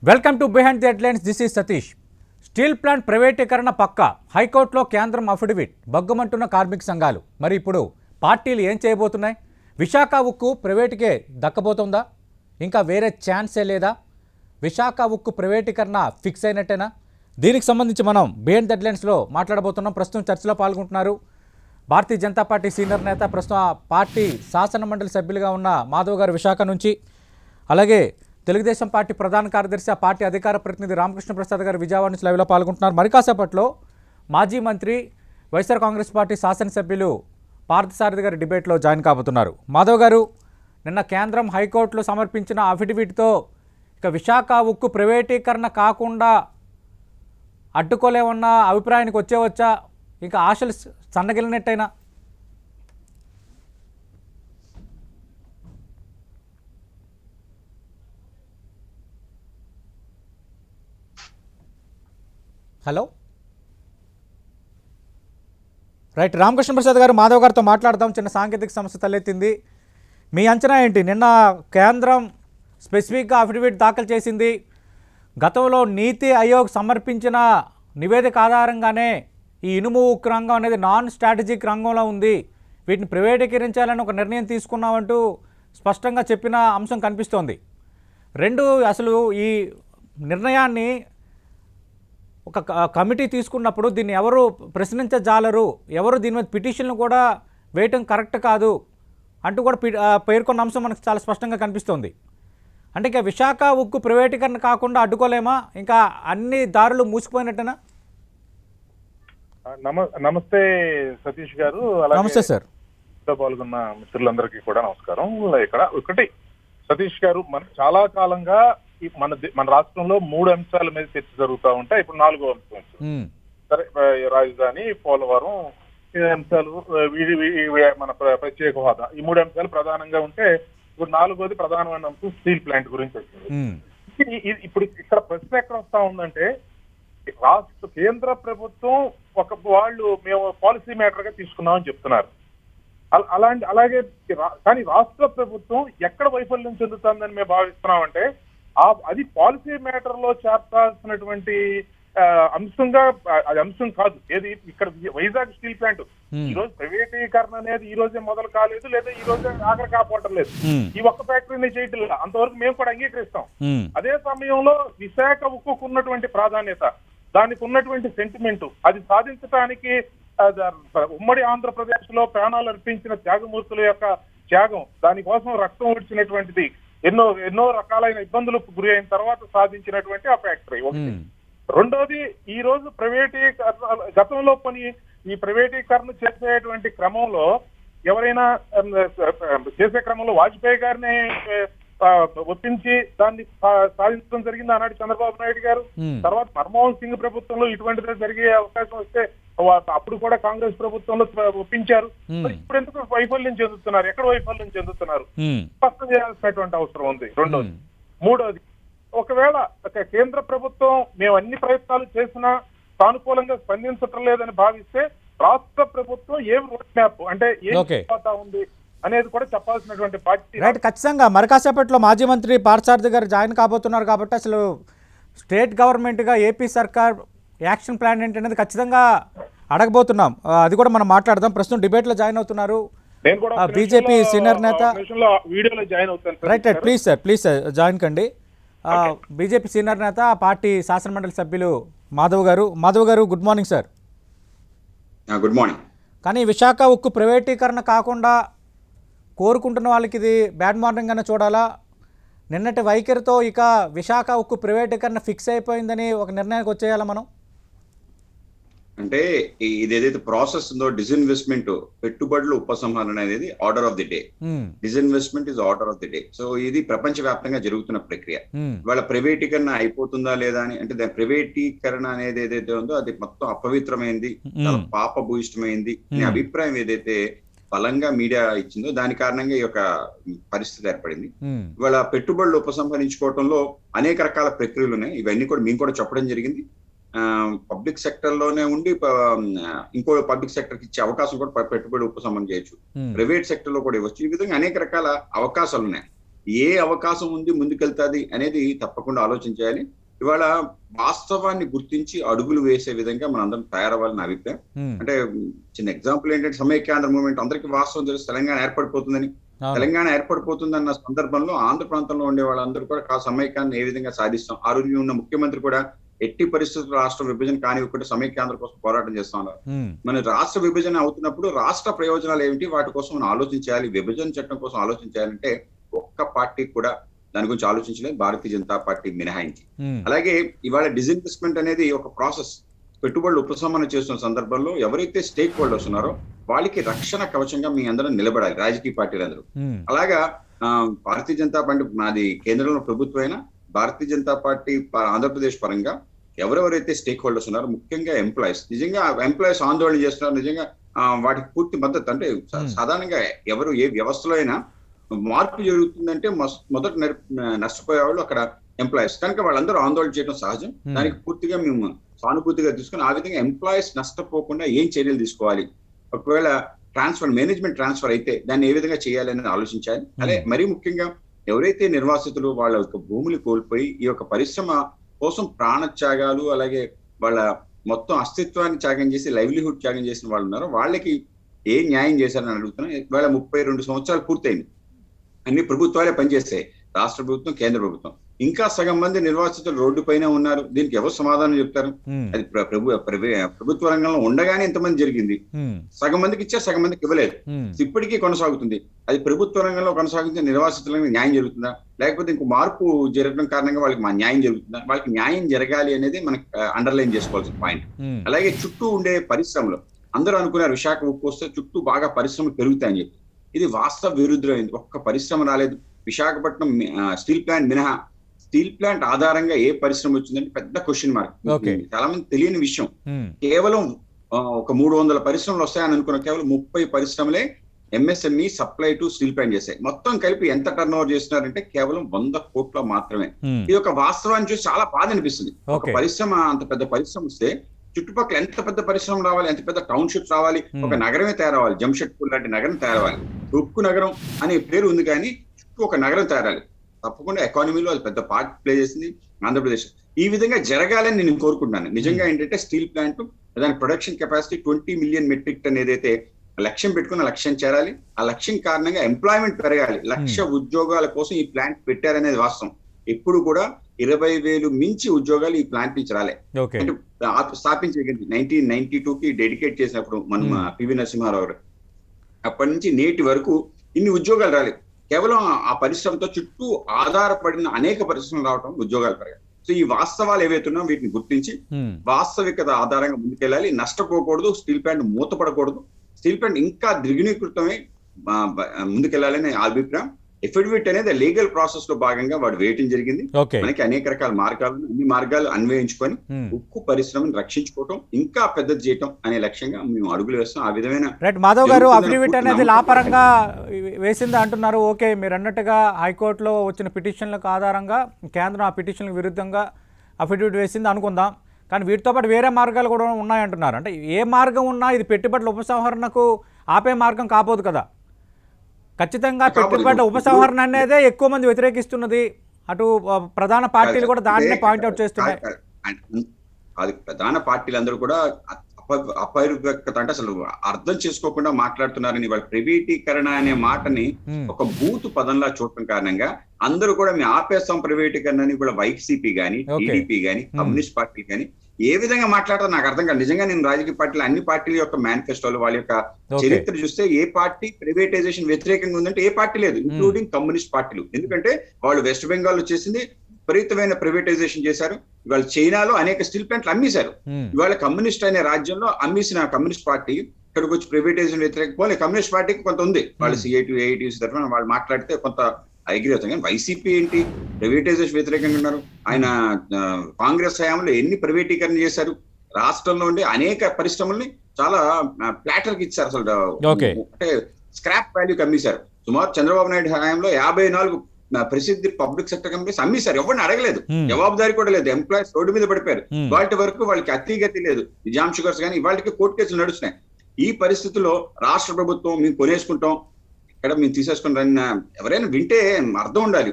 Welcome to behind the headlines. This is Satish. Steel plant ప్రైవేటీకరణ పక్క, హైకోర్టులో కేంద్రం అఫిడవిట్, బగ్గుమంటున్న కార్మిక సంఘాలు. మరి ఇప్పుడు పార్టీలు ఏం చేయబోతున్నాయి? విశాఖ ఉక్కు ప్రైవేటుకే దక్కబోతుందా? ఇంకా వేరే ఛాన్సే లేదా? విశాఖ ఉక్కు ప్రైవేటీకరణ ఫిక్స్ అయినట్టేనా? దీనికి సంబంధించి మనం బిహైండ్ ది హెడ్లైన్స్లో మాట్లాడబోతున్నాం. ప్రస్తుతం చర్చలో పాల్గొంటున్నారు భారతీయ జనతా పార్టీ సీనియర్ నేత, ప్రస్తుతం ఆ పార్టీ శాసన మండలి సభ్యులుగా ఉన్న మాధవ్ గారు విశాఖ నుంచి, అలాగే తెలుగుదేశం పార్టీ ప్రధాన కార్యదర్శి, ఆ పార్టీ అధికార ప్రతినిధి రామకృష్ణ ప్రసాద్ గారు విజయవాడ నుంచి లైవ్లో పాల్గొంటున్నారు. మరి కాసేపట్లో మాజీ మంత్రి, వైఎస్ఆర్ కాంగ్రెస్ పార్టీ శాసనసభ్యులు పార్థసారథి గారు డిబేట్లో జాయిన్ కాబోతున్నారు. మాధవ్ గారు, నిన్న కేంద్రం హైకోర్టులో సమర్పించిన అఫిడవిట్తో ఇక విశాఖ ఉక్కు ప్రైవేటీకరణ కాకుండా అడ్డుకోలేమన్న అభిప్రాయానికి వచ్చా? ఇంకా ఆశలు సన్నగిలినట్టయినా? Hello, right. రామకృష్ణ ప్రసాద్ గారు మాధవ్ గారితో మాట్లాడదాం. చిన్న సాంకేతిక సమస్య తలెత్తింది. మీ అంచనా ఏంటి? నిన్న కేంద్రం స్పెసిఫిక్గా అఫిడవిట్ దాఖలు చేసింది. గతంలో నీతి ఆయోగ్ సమర్పించిన నివేదిక ఆధారంగానే ఈ ఇనుము ఉక్కు రంగం అనేది నాన్ స్ట్రాటజిక్ రంగంలో ఉంది, వీటిని ప్రైవేటీకరించాలని ఒక నిర్ణయం తీసుకున్నామంటూ స్పష్టంగా చెప్పిన అంశం కనిపిస్తోంది. అసలు ఈ నిర్ణయాన్ని ఒక కమిటీ తీసుకున్నప్పుడు దీన్ని ఎవరు ప్రశ్నించజాలరు, ఎవరు దీని మీద పిటిషన్లు కూడా వేయటం కరెక్ట్ కాదు అంటూ కూడా పేర్కొన్న అంశం మనకు చాలా స్పష్టంగా కనిపిస్తోంది. అంటే ఇంకా విశాఖ ఉక్కు ప్రైవేటీకరణ కాకుండా అడ్డుకోలేమా? ఇంకా అన్ని దారులు మూసుకుపోయినట్టేనా? నమస్తే సతీష్ గారు. నమస్తే సార్. పాల్గొన్న మిత్రులందరికీ కూడా నమస్కారం. ఇక్కడ ఒకటి సతీష్ గారు, చాలా కాలంగా మన రాష్ట్రంలో 3 అంశాల మీద చర్చ జరుగుతూ ఉంటాయి. ఇప్పుడు 4వ అంశం సరే, రాజధాని, పోలవరం, ఈ అంశాలు, మన ప్రత్యేక హోదా, ఈ 3 అంశాలు ప్రధానంగా ఉంటే ఇప్పుడు 4వది ప్రధానమైన అంశం స్టీల్ ప్లాంట్ గురించి వచ్చింది. ఇప్పుడు ఇక్కడ ప్రశ్న ఎక్కడ వస్తా ఉందంటే, కేంద్ర ప్రభుత్వం మేము పాలసీ మ్యాటర్ గా తీసుకున్నామని చెప్తున్నారు. అలాగే కానీ రాష్ట్ర ప్రభుత్వం ఎక్కడ వైఫల్యం చెందుతుందని మేము భావిస్తున్నామంటే, అది పాలసీ మ్యాటర్ లో చేర్చాల్సినటువంటి అంశంగా అది అంశం కాదు. ఏది ఇక్కడ వైజాగ్ స్టీల్ ప్లాంట్ ఈ రోజు ప్రైవేటీకరణ అనేది ఈ రోజే మొదలు కాలేదు, లేదా ఈ రోజే ఆఖరి కాపాడటం లేదు. ఈ ఒక్క ఫ్యాక్టరీని చేయటం లేదు, అంతవరకు మేము కూడా అంగీకరిస్తాం. అదే సమయంలో విశాఖ ఉక్కుకు ఉన్నటువంటి ప్రాధాన్యత, దానికి ఉన్నటువంటి సెంటిమెంట్, అది సాధించడానికి ఉమ్మడి ఆంధ్రప్రదేశ్ లో ప్రాణాలు అర్పించిన త్యాగమూర్తుల యొక్క త్యాగం, దానికోసం రక్తం ఓడ్చినటువంటిది, ఎన్నో రకాలైన ఇబ్బందులకు గురి అయిన తర్వాత సాధించినటువంటి ఆ ఫ్యాక్టరీ ఒకటి. రెండోది, ఈ రోజు గతంలో ఈ ప్రైవేటీకరణ చేసేటువంటి క్రమంలో ఎవరైనా చేసే క్రమంలో వాజ్పేయి గారిని ఒప్పించి దాన్ని సాధించడం జరిగింది ఆనాడు చంద్రబాబు నాయుడు గారు. తర్వాత మన్మోహన్ సింగ్ ప్రభుత్వంలో ఇటువంటిది జరిగే అవకాశం వస్తే అప్పుడు కూడా కాంగ్రెస్ ప్రభుత్వంలో ఒప్పించారు. ఇప్పుడు ఎందుకు వైఫల్యం చెందుతున్నారు? ఎక్కడ వైఫల్యం చెందుతున్నారు స్పష్టం చేయాల్సినటువంటి అవసరం ఉంది. రెండోది. మూడోది, ఒకవేళ కేంద్ర ప్రభుత్వం మేము అన్ని ప్రయత్నాలు చేసినా సానుకూలంగా స్పందించటం లేదని భావిస్తే, రాష్ట్ర ప్రభుత్వం ఏం రోడ్ మ్యాప్ అంటే ఏం పోతా ఉంది అనేది కూడా చెప్పాల్సినటువంటి బాధ్యత. రైట్, ఖచ్చితంగా. మరి కాసేపట్లో మాజీ మంత్రి పార్థసారథి గారు జాయిన్ కాబోతున్నారు కాబట్టి అసలు స్టేట్ గవర్నమెంట్గా ఏపీ సర్కార్ యాక్షన్ ప్లాన్ ఏంటనేది ఖచ్చితంగా అడగబోతున్నాం. అది కూడా మనం మాట్లాడదాం. ప్రస్తుతం డిబేట్లో జాయిన్ అవుతున్నారు బీజేపీ సీనియర్ నేత. రైట్, ప్లీజ్ సార్ జాయిన్ కండి. బీజేపీ సీనియర్ నేత, పార్టీ శాసనమండలి సభ్యులు మాధవ్ గారు. Good morning sir. Good morning. కానీ విశాఖ ఉక్కు ప్రైవేటీకరణ కాకుండా కోరుకుంటున్న వాళ్ళకి ఇది బ్యాడ్ మార్నింగ్ అనే చూడాలా? నిన్నటి వైఖరితో ఇక విశాఖ ఉక్కు ప్రైవేటీకరణ ఫిక్స్ అయిపోయిందని ఒక నిర్ణయానికి వచ్చేయాలా మనం? అంటే ఇది ఏదైతే ప్రాసెస్ ఉందో, డిస్ఇన్వెస్ట్మెంట్, పెట్టుబడులు ఉపసంహరణ అనేది order of the day. Disinvestment is order of the day. So ఇది ప్రపంచవ్యాప్తంగా జరుగుతున్న ప్రక్రియ. వాళ్ళ ప్రైవేటీకరణ అయిపోతుందా లేదా అని అంటే, దాని ప్రైవేటీకరణ అనేది ఏదైతే ఉందో అది మొత్తం అపవిత్రమైంది, చాలా పాపభూయిష్టమైంది అనే అభిప్రాయం ఏదైతే బలంగా మీడియా ఇచ్చిందో, దాని కారణంగా ఈ యొక్క పరిస్థితి ఏర్పడింది. ఇవాళ పెట్టుబడులు ఉపసంహరించుకోవడంలో అనేక రకాల ప్రక్రియలు ఉన్నాయి. ఇవన్నీ కూడా మేము కూడా చెప్పడం జరిగింది. పబ్లిక్ సెక్టర్ లోనే ఉండి ఇంకో పబ్లిక్ సెక్టర్ కి ఇచ్చే అవకాశం కూడా పెట్టుబడి ఉపశమనం చేయొచ్చు, ప్రైవేట్ సెక్టర్ లో కూడా ఇవ్వచ్చు. ఈ విధంగా అనేక రకాల అవకాశాలు ఉన్నాయి. ఏ అవకాశం ఉంది ముందుకెళ్తాది అనేది తప్పకుండా ఆలోచించాలి. ఇవాళ వాస్తవాన్ని గుర్తించి అడుగులు వేసే విధంగా మనందరం తయారవ్వాలని అభిప్రాయం. అంటే చిన్న ఎగ్జాంపుల్ ఏంటంటే సమైక్యాంధ్ర మూవ్మెంట్ అందరికీ వాస్తవం తెలుసు, తెలంగాణ ఏర్పడిపోతుందని. తెలంగాణ ఏర్పడిపోతుందన్న సందర్భంలో ఆంధ్ర ప్రాంతంలో ఉండే వాళ్ళందరూ కూడా సమైక్యాన్ని ఏ విధంగా సాధిస్తాం. ఆ రోజు ఉన్న ముఖ్యమంత్రి కూడా ఎట్టి పరిస్థితుల్లో రాష్ట్ర విభజన కానివ్వకుండా సమైక్యాంధ్ర కోసం పోరాటం చేస్తా ఉన్నారు. మన రాష్ట్ర విభజన అవుతున్నప్పుడు రాష్ట్ర ప్రయోజనాలు ఏమిటి, వాటి కోసం మనం ఆలోచించాలి. విభజన చట్టం కోసం ఆలోచించాలంటే ఒక్క పార్టీ కూడా దాని గురించి ఆలోచించలేదు, భారతీయ జనతా పార్టీ మినహాయించి. అలాగే ఇవాళ డిజిన్వెస్ట్మెంట్ అనేది ఒక ప్రాసెస్. పెట్టుబడులు ఉపశమనం చేస్తున్న సందర్భంలో ఎవరైతే స్టేక్ హోల్డర్స్ ఉన్నారో వాళ్ళకి రక్షణ కవచంగా మీ అందరం నిలబడాలి, రాజకీయ పార్టీలందరూ. అలాగా భారతీయ జనతా పార్టీ మాది కేంద్రంలో ప్రభుత్వం అయినా భారతీయ జనతా పార్టీ ఆంధ్రప్రదేశ్ పరంగా ఎవరెవరైతే స్టేక్ హోల్డర్స్ ఉన్నారో ముఖ్యంగా ఎంప్లాయీస్, నిజంగా ఎంప్లాయీస్ ఆందోళన చేస్తున్నారు, నిజంగా వాటికి పూర్తి మద్దతు. అంటే సాధారణంగా ఎవరు ఏ వ్యవస్థలో అయినా మార్పు జరుగుతుందంటే మొదట నష్టపోయే వాళ్ళు అక్కడ ఎంప్లాయీస్ కనుక వాళ్ళందరూ ఆందోళన చేయడం సహజం. దానికి పూర్తిగా మేము సానుభూతిగా తీసుకుని ఆ విధంగా ఎంప్లాయీస్ నష్టపోకుండా ఏం చర్యలు తీసుకోవాలి, ఒకవేళ మేనేజ్మెంట్ ట్రాన్స్ఫర్ అయితే దాన్ని ఏ విధంగా చేయాలని ఆలోచించాలి. అదే మరీ ముఖ్యంగా ఎవరైతే నిర్వాసితులు వాళ్ళ యొక్క భూములు కోల్పోయి ఈ యొక్క పరిశ్రమ కోసం ప్రాణత్యాగాలు అలాగే వాళ్ళ మొత్తం అస్తిత్వాన్ని త్యాగం చేసి లైవ్లీహుడ్ త్యాగం చేసిన వాళ్ళు ఉన్నారో వాళ్ళకి ఏ న్యాయం చేశారని అడుగుతున్నాం. ఇవాళ 32 సంవత్సరాలు పూర్తయింది, అన్ని ప్రభుత్వాలే పనిచేస్తాయి, రాష్ట్ర ప్రభుత్వం కేంద్ర ప్రభుత్వం. ఇంకా సగం మంది నిర్వాసితులు రోడ్డు పైన ఉన్నారు. దీనికి ఎవరు సమాధానం చెప్తారు? అది ప్రభుత్వ రంగంలో ఉండగానే ఇంతమంది జరిగింది, సగం మందికి ఇచ్చారు, సగం మందికి ఇవ్వలేదు, ఇప్పటికీ కొనసాగుతుంది. అది ప్రభుత్వ రంగంలో కొనసాగుతుంది, నిర్వాసితులకు న్యాయం జరుగుతుందా, లేకపోతే ఇంకో మార్పు జరగడం కారణంగా వాళ్ళకి న్యాయం జరుగుతుందా? వాళ్ళకి న్యాయం జరగాలి అనేది మనకి అండర్లైన్ చేసుకోవాల్సిన పాయింట్. అలాగే చుట్టూ ఉండే పరిశ్రమలు అందరూ అనుకున్నారు విశాఖ ఉక్కు వస్తే చుట్టూ బాగా పరిశ్రమలు పెరుగుతాయని చెప్పి. ఇది వాస్తవ విరుద్ధమైంది. ఒక్క పరిశ్రమ రాలేదు. విశాఖపట్నం స్టీల్ ప్లాంట్ మినహా స్టీల్ ప్లాంట్ ఆధారంగా ఏ పరిశ్రమ వచ్చిందంటే పెద్ద క్వశ్చన్ మార్క్. చాలా మంది తెలియని విషయం. కేవలం ఒక 300 పరిశ్రమలు వస్తాయని అనుకున్న కేవలం 30 పరిశ్రమలే MSME supply to steel plant చేశాయి. మొత్తం కలిపి ఎంత టర్న్ ఓవర్ చేస్తున్నారంటే కేవలం 100 కోట్ల మాత్రమే. ఇది ఒక వాస్తవాన్ని చూసి చాలా బాధ అనిపిస్తుంది. ఒక పరిశ్రమ అంత పెద్ద పరిశ్రమ వస్తే చుట్టుపక్కల ఎంత పెద్ద పరిశ్రమ రావాలి, ఎంత పెద్ద టౌన్షిప్స్ రావాలి, ఒక నగరమే తయారవ్వాలి. జంషెడ్పూర్ లాంటి నగరం తయారవ్వాలి. ఉక్కు నగరం అనే పేరు ఉంది కానీ చుట్టూ ఒక నగరం తయారాలి. తప్పకుండా ఎకానమీలో అది పెద్ద పార్ట్ ప్లే చేసింది ఆంధ్రప్రదేశ్. ఈ విధంగా జరగాలని నేను కోరుకుంటున్నాను. నిజంగా ఏంటంటే స్టీల్ ప్లాంట్ దాని production capacity 20 million metric ton ఏదైతే లక్ష్యం పెట్టుకున్న లక్ష్యం చేరాలి. ఆ లక్ష్యం కారణంగా ఎంప్లాయ్మెంట్ పెరగాలి. 1,00,000 ఉద్యోగాల కోసం ఈ ప్లాంట్ పెట్టారనేది వాస్తవం. ఎప్పుడు కూడా 20,000 మించి ఉద్యోగాలు ఈ ప్లాంట్ నుంచి రాలే. అంటే స్థాపించగలిగింది 1992కి డెడికేట్ చేసినప్పుడు మనం పివి నరసింహారావు గారు. అప్పటి నుంచి నేటి వరకు ఇన్ని ఉద్యోగాలు రాలేదు. కేవలం ఆ పరిశ్రమతో చుట్టూ ఆధారపడిన అనేక పరిశ్రమలు రావడం, ఉద్యోగాలు పెరగాలి. సో ఈ వాస్తవాలు ఏవైతున్నా వీటిని గుర్తించి వాస్తవికత ఆధారంగా ముందుకెళ్ళాలి. నష్టపోకూడదు, స్టీల్ ప్లాంట్ మూతపడకూడదు, స్టీల్ ప్లాంట్ ఇంకా ద్విగుణీకృతమై ముందుకెళ్లాలని అభిప్రాయం. ఎఫిడవిట్ అనేది లీగల్ ప్రాసెస్ లో భాగంగా వాడు వేయటం జరిగింది. మనకి అనేక రకాల మార్గాలు, అన్ని మార్గాలు అన్వయించుకొని ఉక్కు పరిశ్రమను రక్షించుకోవటం, ఇంకా పెద్దది చేయటం అనే లక్ష్యంగా మేము అడుగులు వేస్తాం. ఆ విధమైన మాధవ్ గారు అఫిడవిట్ అనేది లాపరంగా వేసింది అంటున్నారు. ఓకే, మీరు అన్నట్టుగా హైకోర్టులో వచ్చిన పిటిషన్లకు ఆధారంగా కేంద్రం ఆ పిటిషన్లకు విరుద్ధంగా అఫిడవిట్ వేసింది అనుకుందాం. కానీ వీటితో పాటు వేరే మార్గాలు కూడా ఉన్నాయంటున్నారు. అంటే ఏ మార్గం ఉన్నా ఇది పెట్టుబడుల ఉపసంహరణకు ఆపే మార్గం కాపోదు కదా. ఖచ్చితంగా పెట్టుబడుల ఉపసంహరణ అనేదే ఎక్కువ మంది వ్యతిరేకిస్తున్నది. అటు ప్రధాన పార్టీలు కూడా దాన్నే పాయింట్అవుట్ చేస్తున్నాయి. అది ప్రధాన పార్టీలందరూ కూడా అపరిపక్వత అంటే అసలు అర్థం చేసుకోకుండా మాట్లాడుతున్నారని, వాళ్ళ ప్రైవేటీకరణ అనే మాటని ఒక బూత్ పదంలా చూడటం కారణంగా అందరూ కూడా మేము ఆపేస్తాం ప్రైవేటీకరణ కూడా వైసీపీ గానీ, టీడీపీ గానీ, కమ్యూనిస్ట్ పార్టీలు గానీ ఏ విధంగా మాట్లాడతారు నాకు అర్థం కాదు. నిజంగా నేను రాజకీయ పార్టీలు అన్ని పార్టీల యొక్క మేనిఫెస్టోలు వాళ్ళ యొక్క చరిత్ర చూస్తే ఏ పార్టీ ప్రైవేటైజేషన్ వ్యతిరేకంగా ఉందంటే ఏ పార్టీ లేదు, ఇంక్లూడింగ్ కమ్యూనిస్ట్ పార్టీలు. ఎందుకంటే వాళ్ళు వెస్ట్ బెంగాల్ లో చేసింది విపరీతమైన ప్రైవేటైజేషన్ చేశారు. ఇవాళ చైనాలో అనేక స్టీల్ ప్లాంట్లు అమ్మేశారు. ఇవాళ కమ్యూనిస్ట్ అనే రాజ్యంలో అమ్మేసిన కమ్యూనిస్ట్ పార్టీ ఇక్కడికి వచ్చి ప్రైవేటైజేషన్ వ్యతిరేకపోతే కమ్యూనిస్ట్ పార్టీకి కొంత ఉంది. వాళ్ళు సిఐటి ఏఐటీసీ తరఫున వాళ్ళు మాట్లాడితే కొంత అగ్రి అవుతాం. కానీ వైసీపీ ఏంటి ప్రైవేటైజేషన్ వ్యతిరేకంగా ఉన్నారు. ఆయన కాంగ్రెస్ హయాంలో ఎన్ని ప్రైవేటీకరణ చేశారు. రాష్ట్రంలో ఉండే అనేక పరిశ్రమల్ని చాలా ప్లాటర్కి ఇచ్చారు. అసలు అంటే స్క్రాప్ వాల్యూకి అమ్మేశారు. సుమారు చంద్రబాబు నాయుడు హయాంలో 54 ప్రసిద్ధి పబ్లిక్ సెక్టర్ కంపెనీస్ అమ్మేశారు. ఎవరిని అడగలేదు, జవాబుదారీ కూడా లేదు. ఎంప్లాయీస్ రోడ్డు మీద పడిపోయారు. వాటి వరకు వాళ్ళకి అతిగతి లేదు. నిజాం షుగర్స్ కానీ వాళ్ళకి కోర్టు కేసులు నడుస్తున్నాయి. ఈ పరిస్థితుల్లో రాష్ట్ర ప్రభుత్వం మేము కొనేసుకుంటాం, ఎక్కడ మీరు తీసేసుకుని రన్ ఎవరైనా వింటే అర్థం ఉండాలి.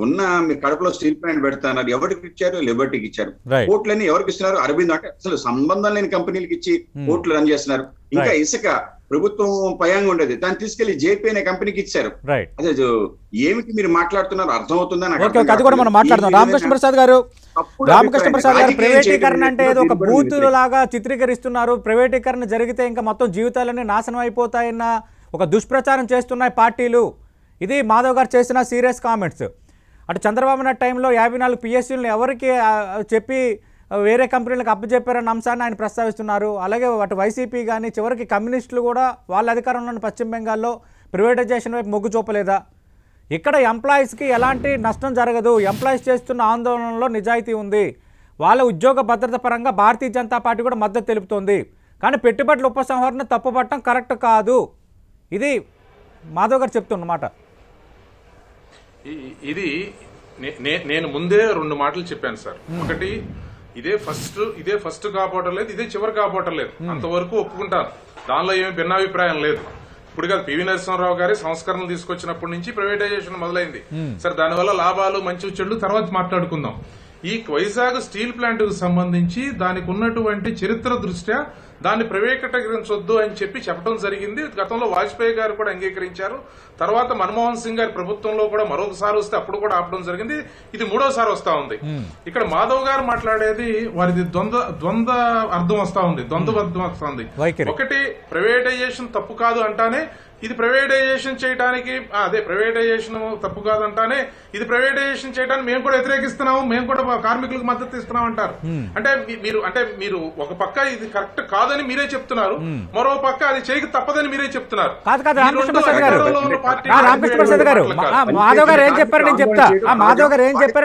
ఉన్న మీరు కడపలో స్టీల్ ప్లాంట్ పెడతాన్నారు, ఎవరికి ఇచ్చారు? లిబర్టీకి ఇచ్చారు. పోర్ట్లన్నీ ఎవరికి ఇస్తున్నారు? అరబిందో. అంటే అసలు సంబంధం లేని కంపెనీలకు ఇచ్చి పోర్ట్లు రన్ చేస్తున్నారు. ఇంకా ఇసుక ప్రభుత్వం పయాంగా ఉండేది, దాన్ని తీసుకెళ్లి జేపీ అనే కంపెనీకి ఇచ్చారు. అదే ఏమిటి మీరు మాట్లాడుతున్నారు అర్థం అవుతుందా? అది కూడా మనం మాట్లాడుతాం. రామకృష్ణ ప్రసాద్ గారు ప్రైవేటీకరణ అంటే ఏదో ఒక బూతులు లాగా చిత్రీకరిస్తున్నారు. ప్రైవేటీకరణ జరిగితే ఇంకా మొత్తం జీవితాలన్నీ నాశనం అయిపోతాయన్న ఒక దుష్ప్రచారం చేస్తున్నాయి పార్టీలు. ఇది మాధవ్ గారు చేసిన సీరియస్ కామెంట్స్. అటు చంద్రబాబు నాయుడు టైంలో 54 పిఎస్సీలను ఎవరికి చెప్పి వేరే కంపెనీలకు అప్పచెప్పారన్న అంశాన్ని ఆయన ప్రస్తావిస్తున్నారు. అలాగే అటు వైసీపీ కానీ చివరికి కమ్యూనిస్టులు కూడా వాళ్ళ అధికారంలో ఉన్న పశ్చిమ బెంగాల్లో ప్రైవేటైజేషన్ వైపు మొగ్గు చూపలేదా? ఇక్కడ ఎంప్లాయీస్కి ఎలాంటి నష్టం జరగదు, ఎంప్లాయీస్ చేస్తున్న ఆందోళనలో నిజాయితీ ఉంది, వాళ్ళ ఉద్యోగ భద్రత పరంగా భారతీయ జనతా పార్టీ కూడా మద్దతు తెలుపుతోంది. కానీ పెట్టుబడుల ఉపసంహరణ తప్పుపట్టడం కరెక్ట్ కాదు. ఇది మాధవ్ గారు చెప్తున్నమాట. ఇది నేను ముందే 2 మాటలు చెప్పాను సార్. ఒకటి, ఇదే ఫస్ట్ కాపోవటం లేదు, ఇదే చివరి కాపోవటం లేదు, అంతవరకు ఒప్పుకుంటాను. దానిలో ఏమి భిన్నాభిప్రాయం లేదు. ఇప్పుడు కాదు, పివి నరసింహారావు గారి సంస్కరణలు తీసుకొచ్చినప్పటి నుంచి ప్రైవేటైజేషన్ మొదలైంది. సరే, దానివల్ల లాభాలు మంచి చెడు తర్వాత మాట్లాడుకుందాం. ఈ వైజాగ్ స్టీల్ ప్లాంట్ కు సంబంధించి దానికి ఉన్నటువంటి చరిత్ర దృష్ట్యా దాన్ని ప్రైవేటీకరించొద్దు అని చెప్పి చెప్పడం జరిగింది. గతంలో వాజ్పేయి గారు కూడా అంగీకరించారు. తర్వాత మన్మోహన్ సింగ్ గారి ప్రభుత్వంలో కూడా మరొకసారి వస్తే అప్పుడు కూడా ఆపడం జరిగింది. ఇది 3వసారి వస్తా ఉంది. ఇక్కడ మాధవ్ గారు మాట్లాడేది వారిది ద్వంద్వ అర్థం వస్తా ఉంది, ద్వంద్వ అర్థం వస్తా ఉంది. ఒకటి, ప్రైవేటైజేషన్ తప్పు కాదు అంటానే ఇది ప్రైవేటైజేషన్ చేయడానికి, ప్రైవేటైజేషన్ తప్పు కాదంటానే ఇది ప్రైవేటైజేషన్ చేయడానికి మేము కూడా వ్యతిరేకిస్తున్నాము, మేము కూడా కార్మికులకు మద్దతు ఇస్తున్నాం అంటారు. అంటే మీరు ఒక పక్క ఇది కరెక్ట్ కాదని మీరే చెప్తున్నారు, మరో పక్క అది చేయక తప్పదని మీరే చెప్తున్నారు. రామకృష్ణ ప్రసాద్ గారు మాధవ్ గారు ఏం చెప్పారు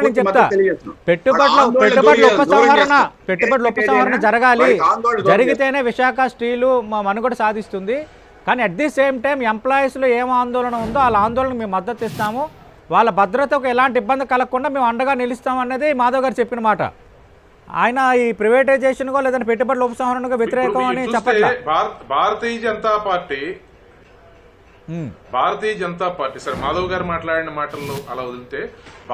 నేను చెప్తా. పెట్టుబడుల ఉపసంహరణ జరగాలి, జరిగితేనే విశాఖ స్టీలు మనుగడ సాధిస్తుంది. కానీ అట్ ది సేమ్ టైం ఎంప్లాయీస్లో ఏం ఆందోళన ఉందో వాళ్ళ ఆందోళనకు మేము మద్దతు ఇస్తాము, వాళ్ళ భద్రతకు ఎలాంటి ఇబ్బంది కలగకుండా మేము అండగా నిలుస్తాం అనేది మాధవ్ గారు చెప్పిన మాట. ఆయన ఈ ప్రైవేటైజేషన్గా లేదంటే పెట్టుబడుల ఉపసంహరణకు వ్యతిరేకం అని చెప్పట్లేదు. భారతీయ జనతా పార్టీ సార్, మాధవ్ గారు మాట్లాడిన మాటల్లో అలా వదిలితే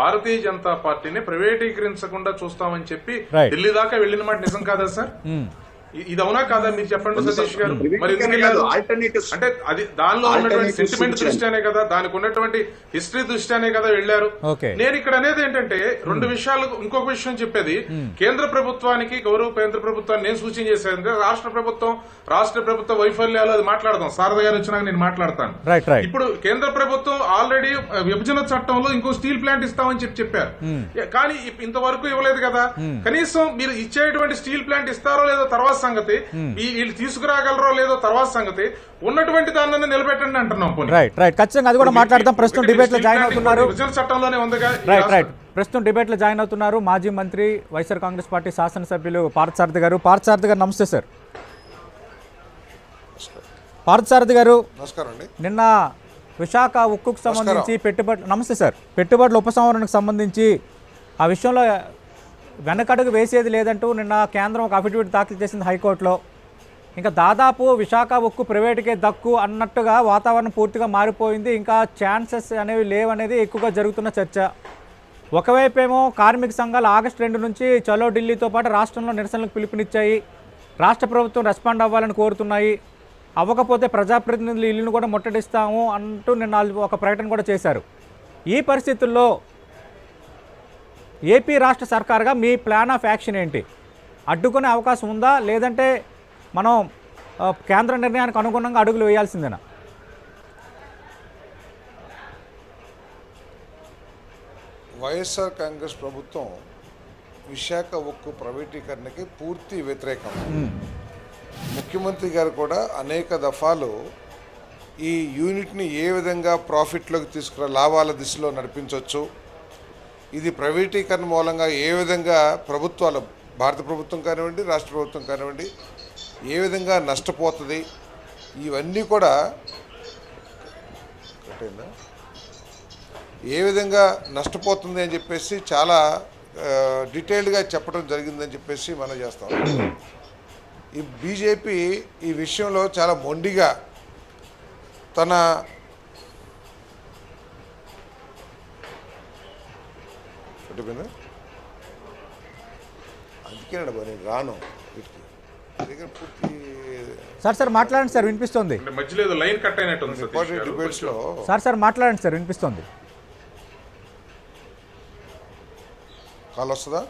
భారతీయ జనతా పార్టీని ప్రైవేటీకరించకుండా చూస్తామని చెప్పి ఢిల్లీ దాకా వెళ్లిన మాట నిజం కాదా సార్? ఇది అవునా కాదా మీరు చెప్పండి సతీష్ గారు. మరి అంటే అది దానిలో ఉన్నటువంటి సెంటిమెంట్ దృష్ట్యానే కదా, దానికి ఉన్నటువంటి హిస్టరీ దృష్ట్యానే కదా వెళ్లారు. నేను ఇక్కడ అనేది ఏంటంటే 2 విషయాలు. ఇంకొక విషయం చెప్పేది, కేంద్ర ప్రభుత్వానికి, గౌరవ కేంద్ర ప్రభుత్వాన్ని నేను సూచన చేసేది, రాష్ట్ర ప్రభుత్వ వైఫల్యాలు అది మాట్లాడదాం. శారద గారు వచ్చినాక నేను మాట్లాడతాను. ఇప్పుడు కేంద్ర ప్రభుత్వం ఆల్రెడీ విభజన చట్టంలో ఇంకో స్టీల్ ప్లాంట్ ఇస్తామని చెప్పారు, కానీ ఇంతవరకు ఇవ్వలేదు కదా. కనీసం మీరు ఇచ్చేటువంటి స్టీల్ ప్లాంట్ ఇస్తారో లేదో తర్వాత సంగతి, వీళ్ళు తీసుకురాగలరో లేదో తర్వాత సంగతి, ఉన్నటువంటి దాన్ని నిలబెట్టండి అంటున్నాం. ఖచ్చితంగా అది కూడా మాట్లాడదాం. ప్రస్తుతం డిబేట్ లో జాయిన్ అవుతున్నారు, చట్టంలోనే ఉందిగా. ప్రస్తుతం డిబేట్ లో జాయిన్ అవుతున్నారు మాజీ మంత్రి, వైఎస్ఆర్ కాంగ్రెస్ పార్టీ శాసనసభ్యులు పార్థసారథి గారు. పార్థసారథి గారు నమస్తే సార్. పార్థసారథి గారు నమస్కారం అండి. నిన్న విశాఖ ఉక్కుకు సంబంధించి పెట్టుబడుల ఉపసంహరణకు సంబంధించి ఆ విషయంలో వెనకడుగు వేసేది లేదంటూ నిన్న కేంద్రం ఒక అఫిడవిట్ దాఖలు చేసింది హైకోర్టులో. ఇంకా దాదాపు విశాఖ ఉక్కు ప్రైవేటుకే దక్కు అన్నట్టుగా వాతావరణం పూర్తిగా మారిపోయింది. ఇంకా ఛాన్సెస్ అనేవి లేవనేది ఎక్కువగా జరుగుతున్న చర్చ. ఒకవైపేమో కార్మిక సంఘాలు ఆగస్టు 2 నుంచి చలో ఢిల్లీతో పాటు రాష్ట్రంలో నిరసనలకు పిలుపునిచ్చాయి. రాష్ట్ర ప్రభుత్వం రెస్పాండ్ అవ్వాలని కోరుతున్నాయి. అవ్వకపోతే ప్రజాప్రతినిధులు ఇల్లును కూడా ముట్టడిస్తాము అంటూ నిన్న ఒక ప్రకటన కూడా చేశారు. ఈ పరిస్థితుల్లో ఏపీ రాష్ట్ర సర్కారుగా మీ ప్లాన్ ఆఫ్ యాక్షన్ ఏంటి? అడ్డుకునే అవకాశం ఉందా, లేదంటే మనం కేంద్ర నిర్ణయానికి అనుగుణంగా అడుగులు వేయాల్సిందేనా? వైఎస్ఆర్ కాంగ్రెస్ ప్రభుత్వం విశాఖ ఉక్కు ప్రైవేటీకరణకి పూర్తి వ్యతిరేకం. ముఖ్యమంత్రి గారు కూడా అనేక దఫాలు ఈ యూనిట్ని ఏ విధంగా ప్రాఫిట్లోకి తీసుకురా, లాభాల దిశలో నడిపించవచ్చు, ఇది ప్రైవేటీకరణ మూలంగా ఏ విధంగా ప్రభుత్వాలు, భారత ప్రభుత్వం కానివ్వండి, రాష్ట్ర ప్రభుత్వం కానివ్వండి, ఏ విధంగా నష్టపోతుంది, ఇవన్నీ కూడా ఏ విధంగా నష్టపోతుంది అని చెప్పేసి చాలా డీటెయిల్డ్గా చెప్పడం జరిగిందని చెప్పేసి మనం చేస్తాం. ఈ బీజేపీ ఈ విషయంలో చాలా మొండిగా తన పట్టిపోయిందా? అందుకేనండి నేను రాను వీటికి దగ్గర పూర్తి సార్ మాట్లాడండి సార్, వినిపిస్తుంది. అంటే మధ్యలో ఏదో లైన్ కట్ అయినట్టుంది సతీష్ ఇంపార్టెంట్ గారు. డిబేట్స్లో సార్ మాట్లాడండి సార్, వినిపిస్తుంది. కాల్ వస్తుందా?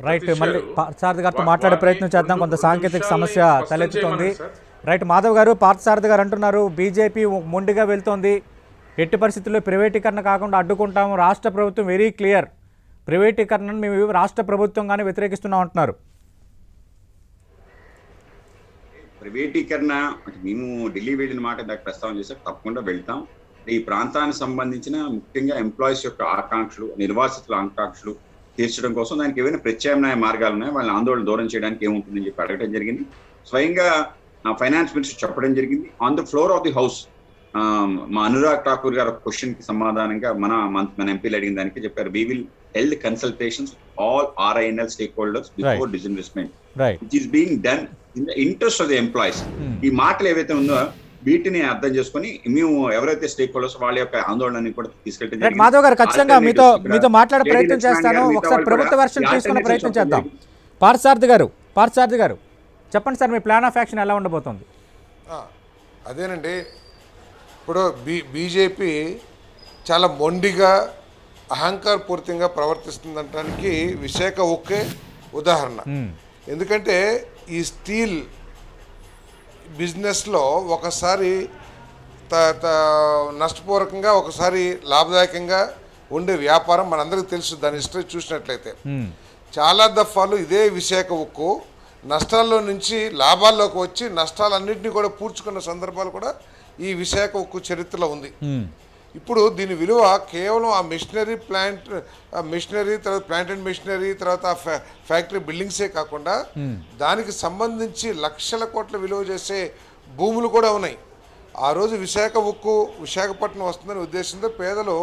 రైట్, సతీష్ మళ్ళీ గారు, పార్థసారథి గారితో మాట్లాడే ప్రయత్నం చేద్దాం. కొంత సాంకేతిక సమస్య విషయాల్ని తలెత్తుతోంది. స్పష్టం చేయమన్నారు రైట్, మాధవ్ గారు, పార్థసారథి గారు అంటున్నారు బీజేపీ మొండిగా వెళ్తోంది, ఎట్టి పరిస్థితుల్లో ప్రైవేటీకరణ కాకుండా అడ్డుకుంటాము, రాష్ట్ర ప్రభుత్వం వెరీ క్లియర్, ప్రైవేటీకరణను మేము రాష్ట్ర ప్రభుత్వంగానే వ్యతిరేకిస్తున్నాం అంటున్నారు. ప్రైవేటీకరణ అంటే మేము ఢిల్లీ వెళ్ళిన మాట దాకా ప్రస్తావన చేశాం, తప్పకుండా వెళ్తాం. ఈ ప్రాంతానికి సంబంధించిన ముఖ్యంగా ఎంప్లాయీస్ యొక్క ఆకాంక్షలు, నిర్వాసితుల ఆకాంక్షలు తీర్చడం కోసం దానికి ఏవైనా ప్రత్యామ్నాయ మార్గాలు ఉన్నాయి, వాళ్ళని ఆందోళన దూరం చేయడానికి ఏముంటుందని చెప్పి అడగడం జరిగింది. స్వయంగా ఫైనాన్స్ మినిస్టర్ చెప్పడం జరిగింది on the floor of the house. మా అనురాగ్ ఠాకూర్ గారు క్వశ్చన్ కి సమాధానంగా మన ఎంపీలు అడిగిన దానికి చెప్పారు, we will held consultations all RINL stake holders before disinvestment which is being done in the interest of the employees. ఈ మాటలు ఏవైతే ఉందో వీటిని అర్థం చేసుకుని మేము ఎవరైతే స్టేక్ హోల్డర్స్ వాళ్ళ యొక్క ఆందోళనని కూడా తీసుకెళ్ళడం రైట్, మాధవ్ గారు, ఖచ్చితంగా మీతో మాట్లాడే ప్రయత్నం చేస్తాను. ఒకసారి ప్రభుత్వ వర్షన్ తీసుకునే ప్రయత్నం చేద్దాం. పార్థసారథి గారు చెప్పండి sir, me plan of action ఎలా ఉండబోతోంది? అదేనండి, ఇప్పుడు బీజేపీ చాలా మొండిగా అహంకారపూరితంగా ప్రవర్తిస్తుందనడానికి విశాఖ ఒకే ఉదాహరణ. ఎందుకంటే ఈ స్టీల్ బిజినెస్లో ఒకసారి నష్టపూర్వకంగా, ఒకసారి లాభదాయకంగా ఉండే వ్యాపారం మనందరికీ తెలుసు. దాని హిస్టరీ చూసినట్లయితే చాలా దఫాలు ఇదే విశాఖ ఉక్కు నష్టాల్లో నుంచి లాభాల్లోకి వచ్చి నష్టాలన్నింటినీ కూడా పూడ్చుకున్న సందర్భాలు కూడా ఈ విశాఖ ఉక్కు చరిత్రలో ఉంది. ఇప్పుడు దీని విలువ కేవలం ఆ మిషనరీ తర్వాత ప్లాంట్ అండ్ మిషనరీ తర్వాత ఫ్యాక్టరీ బిల్డింగ్సే కాకుండా దానికి సంబంధించి లక్షల కోట్ల విలువ చేసే భూములు కూడా ఉన్నాయి. ఆ రోజు విశాఖ ఉక్కు విశాఖపట్నం వస్తుందనే ఉద్దేశంతో పేదలు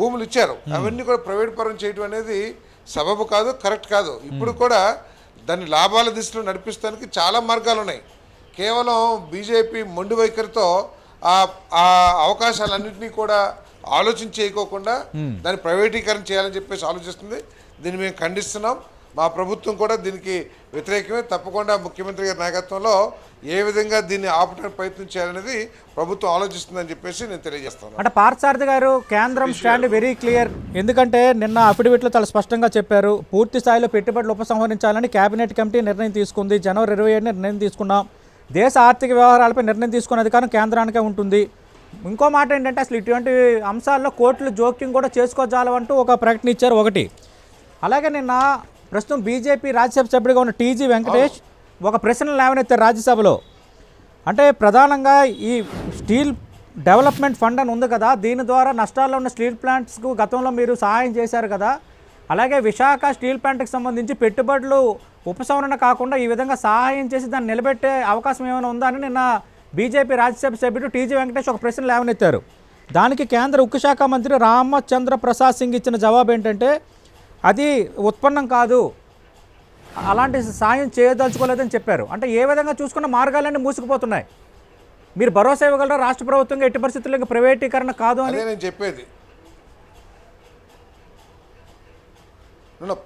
భూములు ఇచ్చారు. అవన్నీ కూడా ప్రైవేట్ పరం చేయడం అనేది సబబు కాదు, కరెక్ట్ కాదు. ఇప్పుడు కూడా దాన్ని లాభాల దిశలో నడిపిస్తానికి చాలా మార్గాలు ఉన్నాయి. కేవలం బీజేపీ మొండి వైఖరితో ఆ అవకాశాలన్నింటినీ కూడా ఆలోచన చేయకోకుండా దాన్ని ప్రైవేటీకరణ చేయాలని చెప్పేసి ఆలోచిస్తుంది. దీన్ని మేము ఖండిస్తున్నాం. మా ప్రభుత్వం కూడా దీనికి వ్యతిరేకమే. తప్పకుండా ముఖ్యమంత్రి గారి నాయకత్వంలో ఏ విధంగా దీన్ని ఆపడానికి ప్రయత్నం చేయాలనేది ప్రభుత్వం ఆలోచిస్తుందని చెప్పేసి నేను తెలియజేస్తాను. అంటే పార్థసారథి గారు, కేంద్రం స్టాండ్ వెరీ క్లియర్. ఎందుకంటే నిన్న అఫిడవిట్లో చాలా స్పష్టంగా చెప్పారు, పూర్తి స్థాయిలో పెట్టుబడులు ఉపసంహరించాలని కేబినెట్ కమిటీ నిర్ణయం తీసుకుంది. జనవరి 27 నిర్ణయం తీసుకున్నాం. దేశ ఆర్థిక వ్యవహారాలపై నిర్ణయం తీసుకునే అధికారం కేంద్రానికే ఉంటుంది. ఇంకో మాట ఏంటంటే అసలు ఇటువంటి అంశాల్లో కోర్టులు జోక్యం కూడా చేసుకోజాలంటూ ఒక ప్రకటన ఇచ్చారు ఒకటి. అలాగే నిన్న ప్రస్తుతం బీజేపీ రాజ్యసభ సభ్యుడిగా ఉన్న టీజీ వెంకటేష్ ఒక ప్రశ్నలు లేవనెత్తారు రాజ్యసభలో. అంటే ప్రధానంగా ఈ స్టీల్ డెవలప్మెంట్ ఫండ్ అని ఉంది కదా, దీని ద్వారా నష్టాల్లో ఉన్న స్టీల్ ప్లాంట్స్కు గతంలో మీరు సహాయం చేశారు కదా, అలాగే విశాఖ స్టీల్ ప్లాంట్కి సంబంధించి పెట్టుబడులు ఉపసంహరణ కాకుండా ఈ విధంగా సహాయం చేసి దాన్ని నిలబెట్టే అవకాశం ఏమైనా ఉందా అని నిన్న బీజేపీ రాజ్యసభ సభ్యుడు టీజీ వెంకటేష్ ఒక ప్రశ్న లేవనెత్తారు. దానికి కేంద్ర ఉక్కు శాఖ మంత్రి రామచంద్ర ప్రసాద్ సింగ్ ఇచ్చిన జవాబు ఏంటంటే అది ఉత్పన్నం కాదు, అలాంటి సాయం చేయదలుచుకోలేదని చెప్పారు. అంటే ఏ విధంగా చూసుకున్న మార్గాలన్నీ మూసుకుపోతున్నాయి. మీరు భరోసా ఇవ్వగలరా రాష్ట్ర ప్రభుత్వంగా ఎట్టి పరిస్థితుల్లో ప్రైవేటీకరణ కాదు అని? నేను చెప్పేది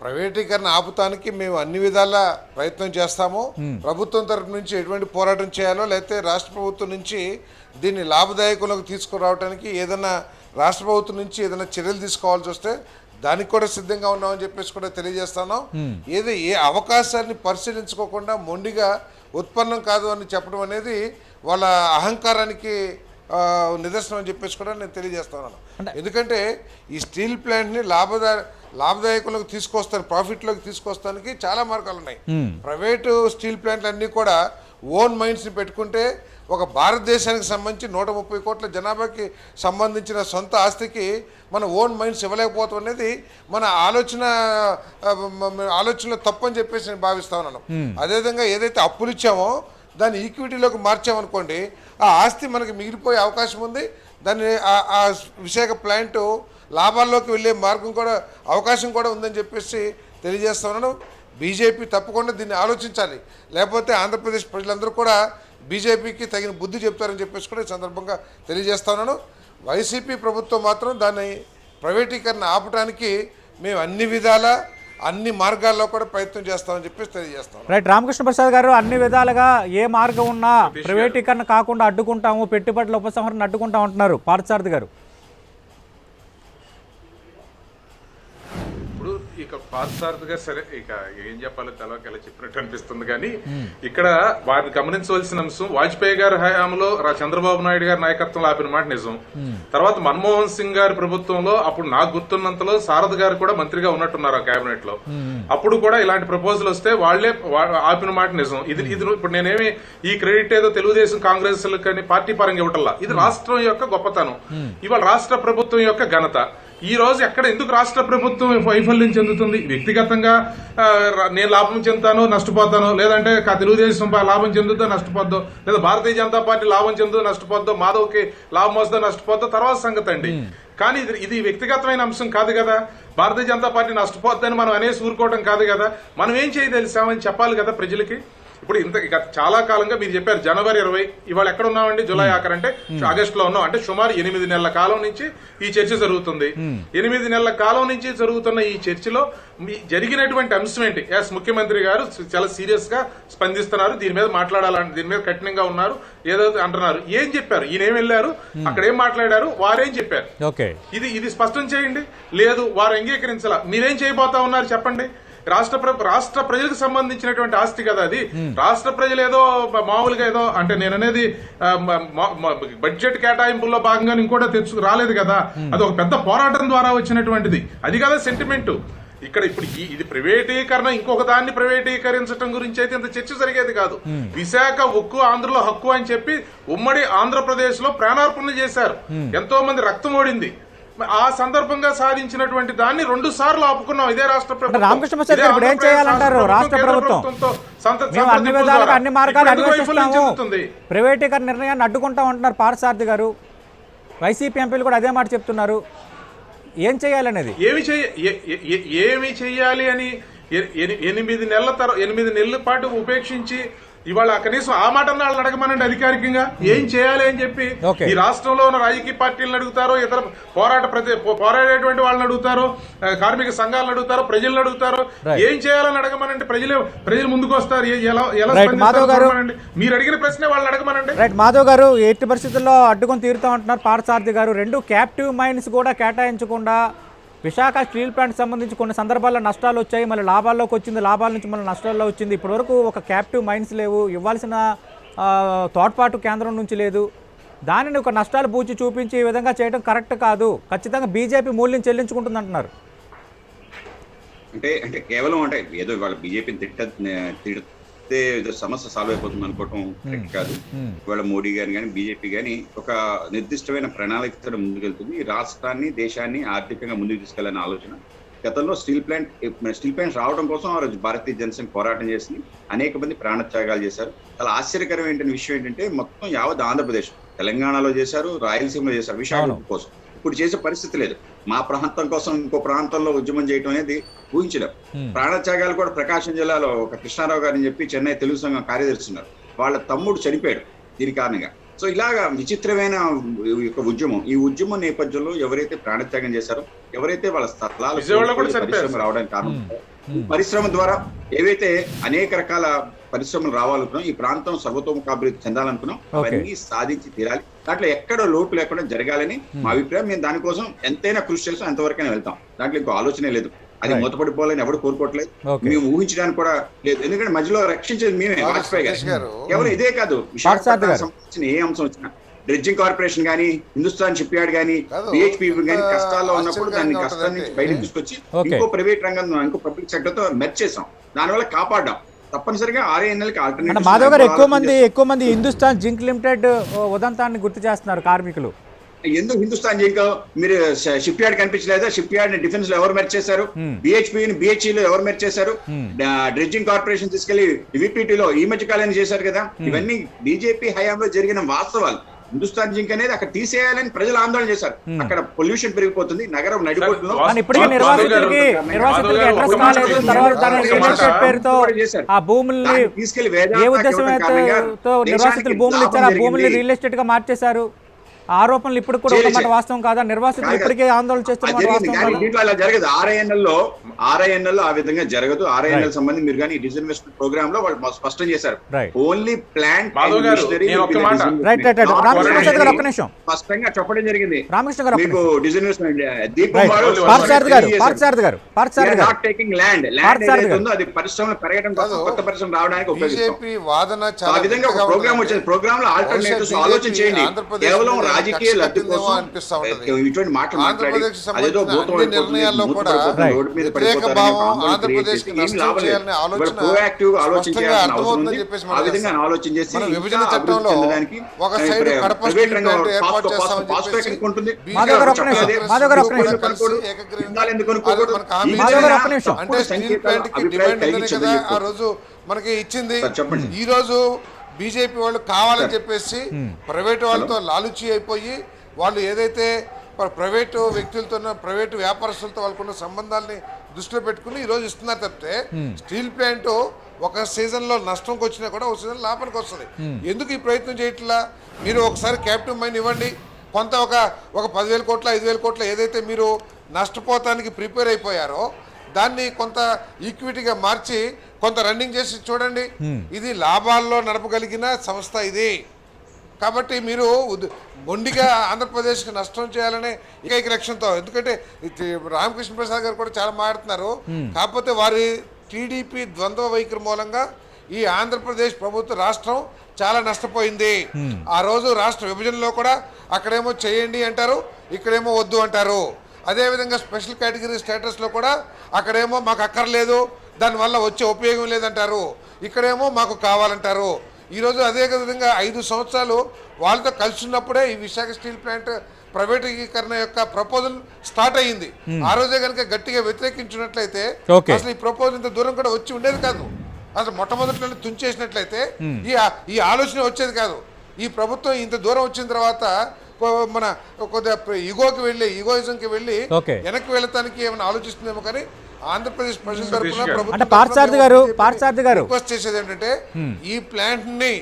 ప్రైవేటీకరణ ఆపుతానికి మేము అన్ని విధాల ప్రయత్నం చేస్తాము. ప్రభుత్వం తరఫు నుంచి ఎటువంటి పోరాటం చేయాలో, లేకపోతే రాష్ట్ర ప్రభుత్వం నుంచి దీన్ని లాభదాయకంలోకి తీసుకురావడానికి ఏదైనా రాష్ట్ర ప్రభుత్వం నుంచి ఏదైనా చర్యలు తీసుకోవాల్సి వస్తే దానికి కూడా సిద్ధంగా ఉన్నామని చెప్పేసి కూడా తెలియజేస్తాను. ఏ అవకాశాన్ని పరిశీలించుకోకుండా మొండిగా ఉత్పన్నం కాదు అని చెప్పడం అనేది వాళ్ళ అహంకారానికి నిదర్శనం అని చెప్పేసి కూడా నేను తెలియజేస్తున్నాను. ఎందుకంటే ఈ స్టీల్ ప్లాంట్ని లాభదాయకంలోకి తీసుకొస్తాను, ప్రాఫిట్లోకి తీసుకొస్తానికి చాలా మార్గాలు ఉన్నాయి. ప్రైవేటు స్టీల్ ప్లాంట్లు అన్నీ కూడా ఓన్ మైన్స్ని పెట్టుకుంటే ఒక భారతదేశానికి సంబంధించి 130 కోట్ల జనాభాకి సంబంధించిన సొంత ఆస్తికి మన ఓన్ మైన్స్ ఇవ్వలేకపోతాం అనేది మన ఆలోచనలో తప్పని చెప్పేసి నేను భావిస్తా ఉన్నాను. అదేవిధంగా ఏదైతే అప్పులు ఇచ్చామో దాన్ని ఈక్విటీలోకి మార్చామనుకోండి, ఆ ఆస్తి మనకి మిగిలిపోయే అవకాశం ఉంది. దాన్ని ఆ విశాఖ ప్లాంటు లాభాల్లోకి వెళ్ళే మార్గం కూడా అవకాశం కూడా ఉందని చెప్పేసి తెలియజేస్తా ఉన్నాను. బీజేపీ తప్పకుండా దీన్ని ఆలోచించాలి. లేకపోతే ఆంధ్రప్రదేశ్ ప్రజలందరూ కూడా బీజేపీకి తగిన బుద్ధి చెప్తారని చెప్పేసి కూడా ఈ సందర్భంగా తెలియజేస్తా ఉన్నాను. వైసీపీ ప్రభుత్వం మాత్రం దాన్ని ప్రైవేటీకరణ ఆపడానికి మేము అన్ని విధాల అన్ని మార్గాల్లో కూడా ప్రయత్నం చేస్తామని చెప్పేసి తెలియజేస్తాం. రైట్, రామకృష్ణ ప్రసాద్ గారు, అన్ని విధాలుగా ఏ మార్గం ఉన్నా ప్రైవేటీకరణ కాకుండా అడ్డుకుంటాము, పెట్టుబడుల ఉపసంహరణ అడ్డుకుంటాం అంటున్నారు పార్థసారథి గారు. ఇక పార్థసారథిగా సరే ఇక ఏం చెప్పాలో తెలవకెలా చెప్పినట్టు అనిపిస్తుంది. కానీ ఇక్కడ వారిని గమనించవలసిన అంశం, వాజ్పేయి గారి హయాంలో చంద్రబాబు నాయుడు గారి నాయకత్వంలో ఆపిన మాట నిజం. తర్వాత మన్మోహన్ సింగ్ గారి ప్రభుత్వంలో అప్పుడు నాకు గుర్తున్నంతలో సారథి గారు కూడా మంత్రిగా ఉన్నట్టున్నారు ఆ కేబినెట్ లో. అప్పుడు కూడా ఇలాంటి ప్రపోజల్ వస్తే వాళ్లే ఆపిన మాట నిజం. ఇది ఇప్పుడు నేనేమి ఈ క్రెడిట్ ఏదో తెలుగుదేశం కాంగ్రెస్ కానీ పార్టీ పరంగా ఇవ్వటల్లా, ఇది రాష్ట్రం యొక్క గొప్పతనం, ఇవాళ రాష్ట్ర ప్రభుత్వం యొక్క ఘనత. ఈ రోజు ఎక్కడ ఎందుకు రాష్ట్ర ప్రభుత్వం వైఫల్యం చెందుతుంది? వ్యక్తిగతంగా నేను లాభం చెందుతాను నష్టపోతాను, లేదంటే తెలుగుదేశం లాభం చెందుతో నష్టపోద్దో, లేదా భారతీయ జనతా పార్టీ లాభం చెందుతో నష్టపోద్దో, మాధవ్కి లాభం వస్తుందో నష్టపోద్దో తర్వాత సంగతి అండి. కానీ ఇది వ్యక్తిగతమైన అంశం కాదు కదా. భారతీయ జనతా పార్టీ నష్టపోద్దని మనం అనేసి ఊరుకోవడం కాదు కదా. మనం ఏం చేయదలిసామని చెప్పాలి కదా ప్రజలకి. ఇప్పుడు ఇక చాలా కాలంగా మీరు చెప్పారు జనవరి 20, ఇవాళ ఎక్కడ ఉన్నామండి? జూలై ఆఖరు అంటే ఆగస్టులో ఉన్నాం. అంటే సుమారు 8 నెలల కాలం నుంచి ఈ చర్చ జరుగుతుంది. 8 నెలల కాలం నుంచి జరుగుతున్న ఈ చర్చలో జరిగినటువంటి అంశం ఏంటి? ఎస్, ముఖ్యమంత్రి గారు చాలా సీరియస్ గా స్పందిస్తున్నారు, దీని మీద మాట్లాడాలని, దీని మీద కఠినంగా ఉన్నారు, ఏదో అంటున్నారు. ఏం చెప్పారు? ఈయన ఏం వెళ్ళారు, అక్కడ ఏం మాట్లాడారు, వారేం చెప్పారు? ఇది స్పష్టం చేయండి. లేదు, వారు అంగీకరించాల, మీరేం చేయబోతా ఉన్నారు చెప్పండి. రాష్ట్ర ప్రజలకు సంబంధించినటువంటి ఆస్తి కదా అది. రాష్ట్ర ప్రజలు ఏదో మామూలుగా ఏదో అంటే నేను అనేది బడ్జెట్ కేటాయింపుల్లో భాగంగా ఇంకోటి రాలేదు కదా. అది ఒక పెద్ద పోరాటం ద్వారా వచ్చినటువంటిది. అది కదా సెంటిమెంట్. ఇప్పుడు ఇది ప్రైవేటీకరణ, ఇంకొక దాన్ని ప్రైవేటీకరించడం గురించి అయితే ఇంత చర్చ జరిగేది కాదు. విశాఖ ఉక్కు ఆంధ్రలో హక్కు అని చెప్పి ఉమ్మడి ఆంధ్రప్రదేశ్ లో ప్రాణార్పణ చేశారు, ఎంతో మంది రక్తం ఓడింది. ఆ సందర్భంగా సాధించినటువంటి దాన్ని 2 సార్లు ఆపుకున్నాం ఇదే రాష్ట్ర ప్రభుత్వం. రామకృష్ణ ప్రసాద్ గారు ఇప్పుడు ఏం చేయాలంటారు? రాష్ట్ర ప్రభుత్వం అన్ని విధాలుగా అన్ని మార్గాలు అన్వేషిస్తాము, ప్రైవేటీకరణ నిర్ణయాన్ని అడ్డుకుంటాం అంటున్నారు పార్థసారథి గారు. వైసీపీ ఎంపీలు కూడా అదే మాట చెప్తున్నారు. ఏం చేయాలనేది, ఏమి చెయ్యాలి అని 8 నెలల పాటు ఉపేక్షించి ఇవాళ కనీసం ఆ మాట వాళ్ళని అడగమనండి అధికారికంగా ఏం చేయాలి అని చెప్పి. ఈ రాష్ట్రంలో ఉన్న రాజకీయ పార్టీలను అడుగుతారో, ఇతర పోరాడేటువంటి వాళ్ళని అడుగుతారో, కార్మిక సంఘాలను అడుగుతారో, ప్రజలను అడుగుతారో, ఏం చేయాలని అడగమనండి. ప్రజలు ముందుకు వస్తారు. మీరు అడిగిన ప్రశ్నే వాళ్ళని అడగమనండి. రైట్, మాధవ్ గారు, ఎట్టి పరిస్థితుల్లో అడ్డుకొని తీరుతాం అంటున్నారు పార్థసారథి గారు. 2 క్యాప్టివ్ మైన్స్ కూడా కేటాయించకుండా విశాఖ స్టీల్ ప్లాంట్ సంబంధించి కొన్ని సందర్భాల్లో నష్టాలు వచ్చాయి, మళ్ళీ లాభాల్లోకి వచ్చింది, లాభాల నుంచి మళ్ళీ నష్టాల్లో వచ్చింది. ఇప్పటివరకు ఒక క్యాప్టివ్ మైన్స్ లేవు, ఇవ్వాల్సిన తోడ్పాటు కేంద్రం నుంచి లేదు. దానిని ఒక నష్టాలు పూచి చూపించి ఈ విధంగా చేయడం కరెక్ట్ కాదు, ఖచ్చితంగా బీజేపీ మూల్యం చెల్లించుకుంటుంది అంటున్నారు. అంటే కేవలం అంటే ఏదో ఇవాళ బీజేపీని తిడితే సమస్య సాల్వ్ అయిపోతుంది అనుకోవటం కరెక్ట్ కాదు. ఇవాళ మోడీ గాని కానీ బీజేపీ కానీ ఒక నిర్దిష్టమైన ప్రణాళికతో ముందుకెళ్తుంది. ఈ రాష్ట్రాన్ని, దేశాన్ని ఆర్థికంగా ముందుకు తీసుకెళ్లాలనే ఆలోచన. గతంలో స్టీల్ ప్లాంట్ రావడం కోసం ఆ రోజు భారతీయ జనసంఘ్ పోరాటం చేసింది, అనేక మంది ప్రాణత్యాగాలు చేశారు. చాలా ఆశ్చర్యకరమైన విషయం ఏంటంటే మొత్తం యావత్ ఆంధ్రప్రదేశ్, తెలంగాణలో చేశారు, రాయలసీమలో చేశారు విశాఖ కోసం. ఇప్పుడు చేసే పరిస్థితి లేదు. మా ప్రాంతం కోసం ఇంకో ప్రాంతంలో ఉద్యమం చేయడం అనేది ఊహించలేం. ప్రాణత్యాగాలు కూడా ప్రకాశం జిల్లాలో ఒక కృష్ణారావు గారిని చెప్పి చెన్నై తెలుగు సంఘం కార్యదర్శి ఉన్నారు, వాళ్ళ తమ్ముడు చనిపోయాడు దీని కారణంగా. సో ఇలాగా విచిత్రమైన ఉద్యమం. ఈ ఉద్యమం నేపథ్యంలో ఎవరైతే ప్రాణత్యాగం చేశారో, ఎవరైతే వాళ్ళ స్థలాలు పరిశ్రమ రావడానికి కారణం, పరిశ్రమ ద్వారా ఏవైతే అనేక రకాల పరిశ్రమలు రావాలనుకున్నాం, ఈ ప్రాంతం సర్వతోముఖాభివృద్ధి చెందాలనుకున్నాం, అవన్నీ సాధించి తీరాలి. దాంట్లో ఎక్కడ లోటు లేకుండా జరగాలని మా అభిప్రాయం. మేము దానికోసం ఎంతైనా కృషి చేస్తాం, ఎంతవరకైనా వెళ్తాం. దాంట్లో ఇంకో ఆలోచనే లేదు. అది మూతపడిపోవాలని ఎవరు కోరుకోవట్లేదు, మేము ఊహించడానికి కూడా లేదు. ఎందుకంటే మధ్యలో రక్షించేది మేమే, వాజ్పేయి గారు. ఎవరు ఇదే కాదు, విశాఖపట్నం సంబంధించిన ఏ అంశం వచ్చినా, డ్రెడ్జింగ్ కార్పొరేషన్ గానీ, హిందుస్థాన్ షిప్ యార్డ్ గానీ, బిహెచ్పి గానీ కష్టాల్లో ఉన్నప్పుడు దాన్ని కష్టాల నుంచి బయటకు తీసుకొచ్చి ఇంకో ప్రైవేట్ రంగం, ఇంకో పబ్లిక్ సెక్టర్ తో మెర్జ్ చేసాం. దానివల్ల కాపాడ్డాం. తప్పనిసరిగా 6 నెలలకి ఆల్టర్నేటివ్. మాధవ్ గారు, ఎక్కువ మంది హిందుస్థాన్ జింక్ లిమిటెడ్ ఉదంతాన్ని గుర్తు చేస్తున్నారు కార్మికులు. ఎందుకు హిందుస్థాన్ జింక్ మీరు షిప్ యార్డ్ కనిపించలేదా? షిప్ యార్డ్ ని డిఫెన్స్ లో ఎవరు మెర్జ్ చేశారు? బిహెచ్పి లో ఎవరు మెర్జ్ చేశారు? డ్రెడ్జింగ్ కార్పొరేషన్ తీసుకెళ్లి విపిటి లో ఈ మధ్య కాలం చేశారు కదా. ఇవన్నీ బీజేపీ హయాంలో జరిగిన వాస్తవాలు. హిందుస్థాన్ జింక్ అనేది అక్కడ తీసేయాలని ప్రజలు ఆందోళన చేశారు. అక్కడ పొల్యూషన్ పెరిగిపోతుంది, నగరం నడిబొడ్డులో కానీ ఇప్పటికీ నిర్వాసితులకి అడ్రస్ కాలేదు. తర్వాత దాని రియల్ ఎస్టేట్ పేరుతో ఆ భూముల్ని తీసుకెళ్లి ఏ ఉద్దేశంతో నిర్వాసితులు భూములు ఇచ్చారు, ఆ భూముల్ని రియల్ ఎస్టేట్ గా మార్చేశారు. ఆరోపణలు ఇప్పుడు కూడా ఒక మాట వాస్తవం కాదా? నిర్వాసితులు ఇప్పటికే ఆందోళన చేస్తున్నారు వాస్తవం కాదా? దీంట్లో అలా జరగదు. ఆర్ఐఎన్ఎల్ ఆ విధంగా జరగదు. ఆర్ఐఎన్ఎల్ సంబంధించి మీరు కానీ డిజిన్వెస్ట్మెంట్ ప్రోగ్రామ్ లో వాళ్ళు స్పష్టం చేశారు. ఓన్లీ ప్లాంట్ స్పష్టంగా చెప్పడం జరిగింది. రామకృష్ణ గారు మీకు డిజిన్వెస్ట్మెంట్ దీపం నాట్ టేకింగ్ ల్యాండ్ ఉందో అది పరిశ్రమలు పెరగడం కోసం, కొత్త పరిశ్రమ రావడానికి ఉపయోగిస్తాం. ఆ విధంగా ఒక ప్రోగ్రామ్ వచ్చింది. ప్రోగ్రామ్ లో ఆల్టర్నేటివ్స్ ఆలోచన చేయండి. కేవలం రాజకీయ లబ్ధి కోసం ఇటువంటి మాటలు మాట్లాడి అదేదో నిర్ణయాల్లో కూడా వ్యతిరేక భావం ఆంధ్రప్రదేశ్ ప్రోయాక్టివ్ ఆలోచన చేయాల్సిన అవసరం ఉంది. ఆ విధంగా ఆలోచన చేసి విభజన చట్టంలో ఒక సైడ్ కడప ఏర్పాటు చేస్తామని ఉంటుంది. అంటే స్టీల్ ప్లాంట్ కి డిమాండ్ ఉందనే కదా ఆ రోజు మనకి ఇచ్చింది. ఈ రోజు బీజేపీ వాళ్ళు కావాలని చెప్పేసి ప్రైవేట్ వాళ్ళతో లాలుచి అయిపోయి వాళ్ళు ఏదైతే ప్రైవేటు వ్యక్తులతో ప్రైవేటు వ్యాపారస్తులతో వాళ్ళకున్న సంబంధాలని దృష్టిలో పెట్టుకుని ఈరోజు ఇస్తున్నారు తప్పితే స్టీల్ ప్లాంట్ ఒక సీజన్లో నష్టంకి వచ్చినా కూడా ఒక సీజన్ లాభానికి వస్తుంది. ఎందుకు ఈ ప్రయత్నం చేయట్లా? మీరు ఒకసారి క్యాపిటల్ మైన్ ఇవ్వండి, కొంత ఒక 10,000 కోట్ల 5,000 కోట్ల ఏదైతే మీరు నష్టపోతానికి ప్రిపేర్ అయిపోయారో దాన్ని కొంత ఈక్విటీగా మార్చి కొంత రన్నింగ్ చేసి చూడండి. ఇది లాభాల్లో నడపగలిగిన సంస్థ ఇది. కాబట్టి మీరు మొండిగా ఆంధ్రప్రదేశ్కి నష్టం చేయాలనే ఏకైక లక్ష్యంతో, ఎందుకంటే రామకృష్ణ ప్రసాద్ గారు కూడా చాలా మాట్లాడుతున్నారు. కాకపోతే వారి టీడీపీ ద్వంద్వ వైఖరి మూలంగా ఈ ఆంధ్రప్రదేశ్ ప్రభుత్వ రాష్ట్రం చాలా నష్టపోయింది. ఆ రోజు రాష్ట్ర విభజనలో కూడా అక్కడేమో చేయండి అంటారు, ఇక్కడేమో వద్దు అంటారు. అదేవిధంగా స్పెషల్ కేటగిరీ స్టేటస్లో కూడా అక్కడేమో మాకు అక్కర్లేదు, దానివల్ల వచ్చే ఉపయోగం లేదంటారు, ఇక్కడేమో మాకు కావాలంటారు. ఈరోజు అదే విధంగా 5 సంవత్సరాలు వాళ్ళతో కలిసి ఉన్నప్పుడే ఈ విశాఖ స్టీల్ ప్లాంట్ ప్రైవేటీకరణ యొక్క ప్రపోజల్ స్టార్ట్ అయ్యింది. ఆ రోజే కనుక గట్టిగా వ్యతిరేకించినట్లయితే అసలు ఈ ప్రపోజల్ ఇంత దూరం కూడా వచ్చి ఉండేది కాదు. అసలు మొట్టమొదటి తుంచేసినట్లయితే ఈ ఆలోచన వచ్చేది కాదు. ఈ ప్రభుత్వం ఇంత దూరం వచ్చిన తర్వాత మన కొద్దిగా ఈగోయిజంకి వెళ్ళి వెనక్కి వెళ్ళటానికి ఏమైనా ఆలోచిస్తుందేమో కానీ ఆంధ్రప్రదేశ్ ప్రజల తరఫున రిక్వెస్ట్ చేసేది ఏంటంటే ఈ ప్లాంట్ ని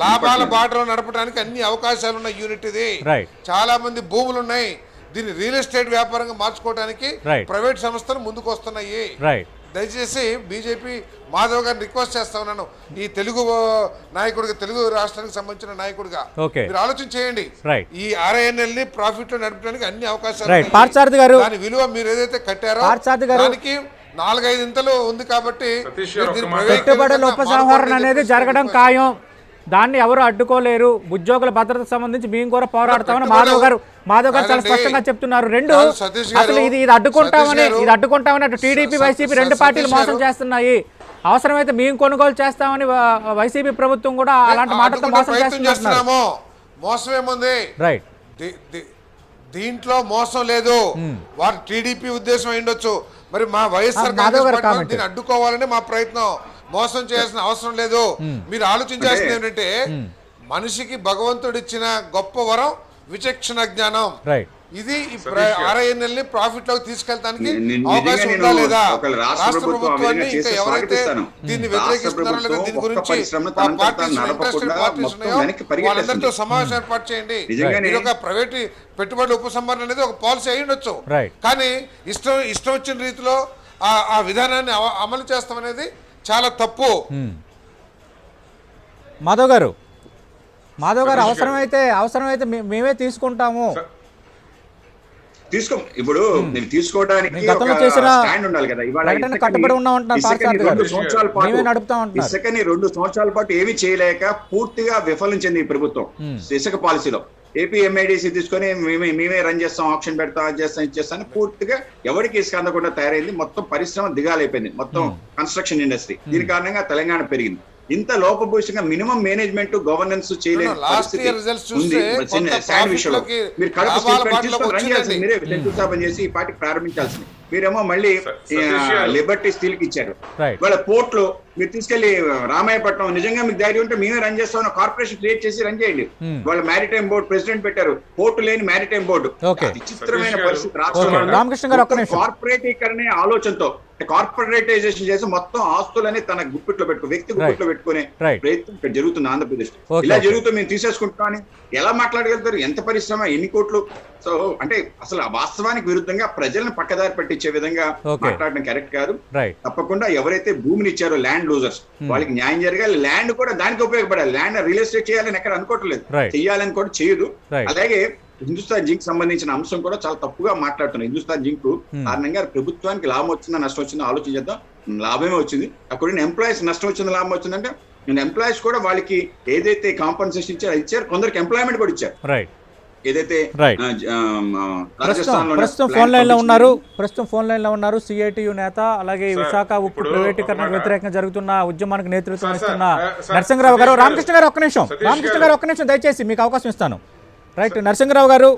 లాభాల బాటలో నడపడానికి అన్ని అవకాశాలు ఉన్న యూనిట్ ఇది. చాలా మంది భూములు ఉన్నాయి. దీన్ని రియల్ ఎస్టేట్ వ్యాపారంగా మార్చుకోవడానికి ప్రైవేట్ సంస్థలు ముందుకు వస్తున్నాయి. దయచేసి బీజేపీ మాధవ్ గారిని రిక్వెస్ట్ చేస్తా ఉన్నాను, ఈ తెలుగు నాయకుడిగా, తెలుగు రాష్ట్రానికి సంబంధించిన నాయకుడిగా మీరు ఆలోచన చేయండి. ఈ ఆర్ఐఎన్ఎల్ ని ప్రాఫిట్ లో నడపడానికి అన్ని అవకాశాలు, దాని విలువ మీరు ఏదైతే కట్టారో దానికి 4-5 ఇంతలు ఉంది. కాబట్టి పెట్టుబడుల ఉపసంహరణ అనేది జరగడం ఖాయం. దాన్ని ఎవరు అడ్డుకోలేరు. ఉద్యోగుల భద్రతకు సంబంధించి మేము కూడా పోరాడతామని మాధవ్ గారు చాలా స్పష్టంగా చెప్తున్నారు. అసలు ఇది అడ్డుకుంటామని అటు టీడీపీ వైసీపీ 2 పార్టీలు మోసం చేస్తున్నాయి. అవసరమైతే మేము కొనుగోలు చేస్తామని వైసీపీ ప్రభుత్వం కూడా అలాంటి మాటలతో మోసం చేస్తున్నాము. మోసం ఏముంది? దీంట్లో మోసం లేదు. వారు టీడీపీ ఉద్దేశం అయ్యుండొచ్చు. మరి మా వైఎస్ఆర్ కాంగ్రెస్ పార్టీ దీన్ని అడ్డుకోవాలని మా ప్రయత్నం. మోసం చేయాల్సిన అవసరం లేదు. మీరు ఆలోచించాల్సింది ఏంటంటే మనిషికి భగవంతుడిచ్చిన గొప్ప వరం విచక్షణ జ్ఞానం. ఇది ఆర్ఐఎన్ఎల్ ని ప్రాఫిట్ లోకి తీసుకెళ్ళడానికి అవకాశం ఉందా లేదా? రాష్ట్ర ప్రభుత్వాన్ని ఇంకా ఎవరైతే దీన్ని వ్యతిరేకిస్తున్నారో లేదా దీని గురించి ఇంట్రెస్టెడ్ పార్టీస్ ఉన్నాయో వాళ్ళందరితో సమావేశం ఏర్పాటు చేయండి. ఇది ఒక ప్రైవేట్ పెట్టుబడుల ఉపసంహరణ అనేది ఒక పాలసీ అయి ఉండొచ్చు, కానీ ఇష్టం వచ్చిన రీతిలో ఆ విధానాన్ని అమలు చేస్తామనేది చాలా తప్పు. మాధవ్ గారు అవసరమైతే మేమే తీసుకుంటాము. ఇప్పుడు నేను తీసుకోవడానికి స్టాండ్ ఉండాలి కదా. కట్టుబడి ఉన్నామంటున్నారు 2 సంవత్సరాల పాటు ఏమీ చేయలేక పూర్తిగా విఫలం చెంది ఈ ప్రభుత్వం ఇసుక పాలసీలో. ఏపీ ఎంఐడిసి తీసుకొని మేమే రన్ చేస్తాం, ఆప్షన్ పెడతాం, ఇచ్చేస్తాను పూర్తిగా ఎవరికి ఇసుక అందకుండా తయారైంది. మొత్తం పరిశ్రమ దిగాలైపోయింది, మొత్తం కన్స్ట్రక్షన్ ఇండస్ట్రీ. దీని కారణంగా తెలంగాణ పెరిగింది. ఇంత లోపభూషంగా మినిమం మేనేజ్మెంట్ గవర్నెన్స్ చేయలేని పరిస్థితి ఉంది. విషయంలో మీరు కడప రన్ చేయాల్సింది, మీరే శంకుస్థాపన చేసి ఈ పార్టీకి ప్రారంభించాల్సింది. మీరేమో మళ్ళీ లిబర్టీ స్టీల్ కి ఇచ్చారు. వాళ్ళ పోర్ట్లు మీరు తీసుకెళ్లి రామాయపట్నం నిజంగా మీకు ధైర్యం ఉంటే మేమే రన్ చేస్తామన్న కార్పొరేషన్ క్రియేట్ చేసి రన్ చేయండి. వాళ్ళు మ్యారిటైమ్ బోర్డు ప్రెసిడెంట్ పెట్టారు, పోర్టు లేని మ్యారిటైమ్ బోర్డు. Okay. విచిత్రమైన పరిస్థితి Okay. రాష్ట్రంలో. రామకృష్ణ గారు ఒక్క నిమిషం. కార్పొరేటీకరణ ఆలోచనతో కార్పొరేటైజేషన్ చేసి మొత్తం ఆస్తులని తన గుప్పిట్లో పెట్టుకుని వ్యక్తి గుప్పిట్లో పెట్టుకునే Right. ప్రయత్నం ఇక్కడ జరుగుతుంది ఆంధ్రప్రదేశ్. Okay, ఇలా okay. జరుగుతూ మేము తీసేసుకుంటామని ఎలా మాట్లాడగలుగుతారు? ఎంత పరిశ్రమ, ఎన్ని కోట్లు? సో అంటే అసలు ఆ వాస్తవానికి విరుద్ధంగా ప్రజలను పక్కదారి పట్టించే విధంగా Okay. మాట్లాడడం కరెక్ట్ కాదు. రైట్. తప్పకుండా ఎవరైతే భూమిని ఇచ్చారో ల్యాండ్ లూజర్స్ వాళ్ళకి న్యాయం జరగాలి. ల్యాండ్ కూడా దానికి ఉపయోగపడాలి. ల్యాండ్ రియల్ ఎస్టేట్ చేయాలని ఎక్కడ అనుకోవట్లేదు, Right. చెయ్యాలని కూడా చేయదు. Right. అలాగే హిందుస్థాన్ జింక్ సంబంధించిన అంశం కూడా చాలా తప్పుగా మాట్లాడుతున్నారు. హిందుస్థాన్ జింక్ కారణంగా ప్రభుత్వానికి లాభం వచ్చిందా నష్టం వచ్చిందా ఆలోచించేద్దాం. లాభమే వచ్చింది. అక్కడ ఎంప్లాయీస్ నష్టం వచ్చిందా లాభం వచ్చిందంటే నేను ఎంప్లాయీస్ కూడా వాళ్ళకి ఏదైతే కాంపన్సేషన్ ఇచ్చారో అది ఇచ్చారు, కొందరికి ఎంప్లాయ్మెంట్ కూడా ఇచ్చారు. రైట్. ఏదైతే Right. ప్రస్తుతం ఫోన్ లైన్ లో ఉన్నారు సిఐటియు నేత, అలాగే విశాఖ ఉక్కు ప్రైవేటీకరణ వ్యతిరేకంగా జరుగుతున్న ఉద్యమానికి నేతృత్వం ఇస్తున్న నరసింహరావు గారు. రామకృష్ణ గారు ఒక్క నిమిషం దయచేసి మీకు అవకాశం ఇస్తాను. రైట్. నరసింహరావు గారు,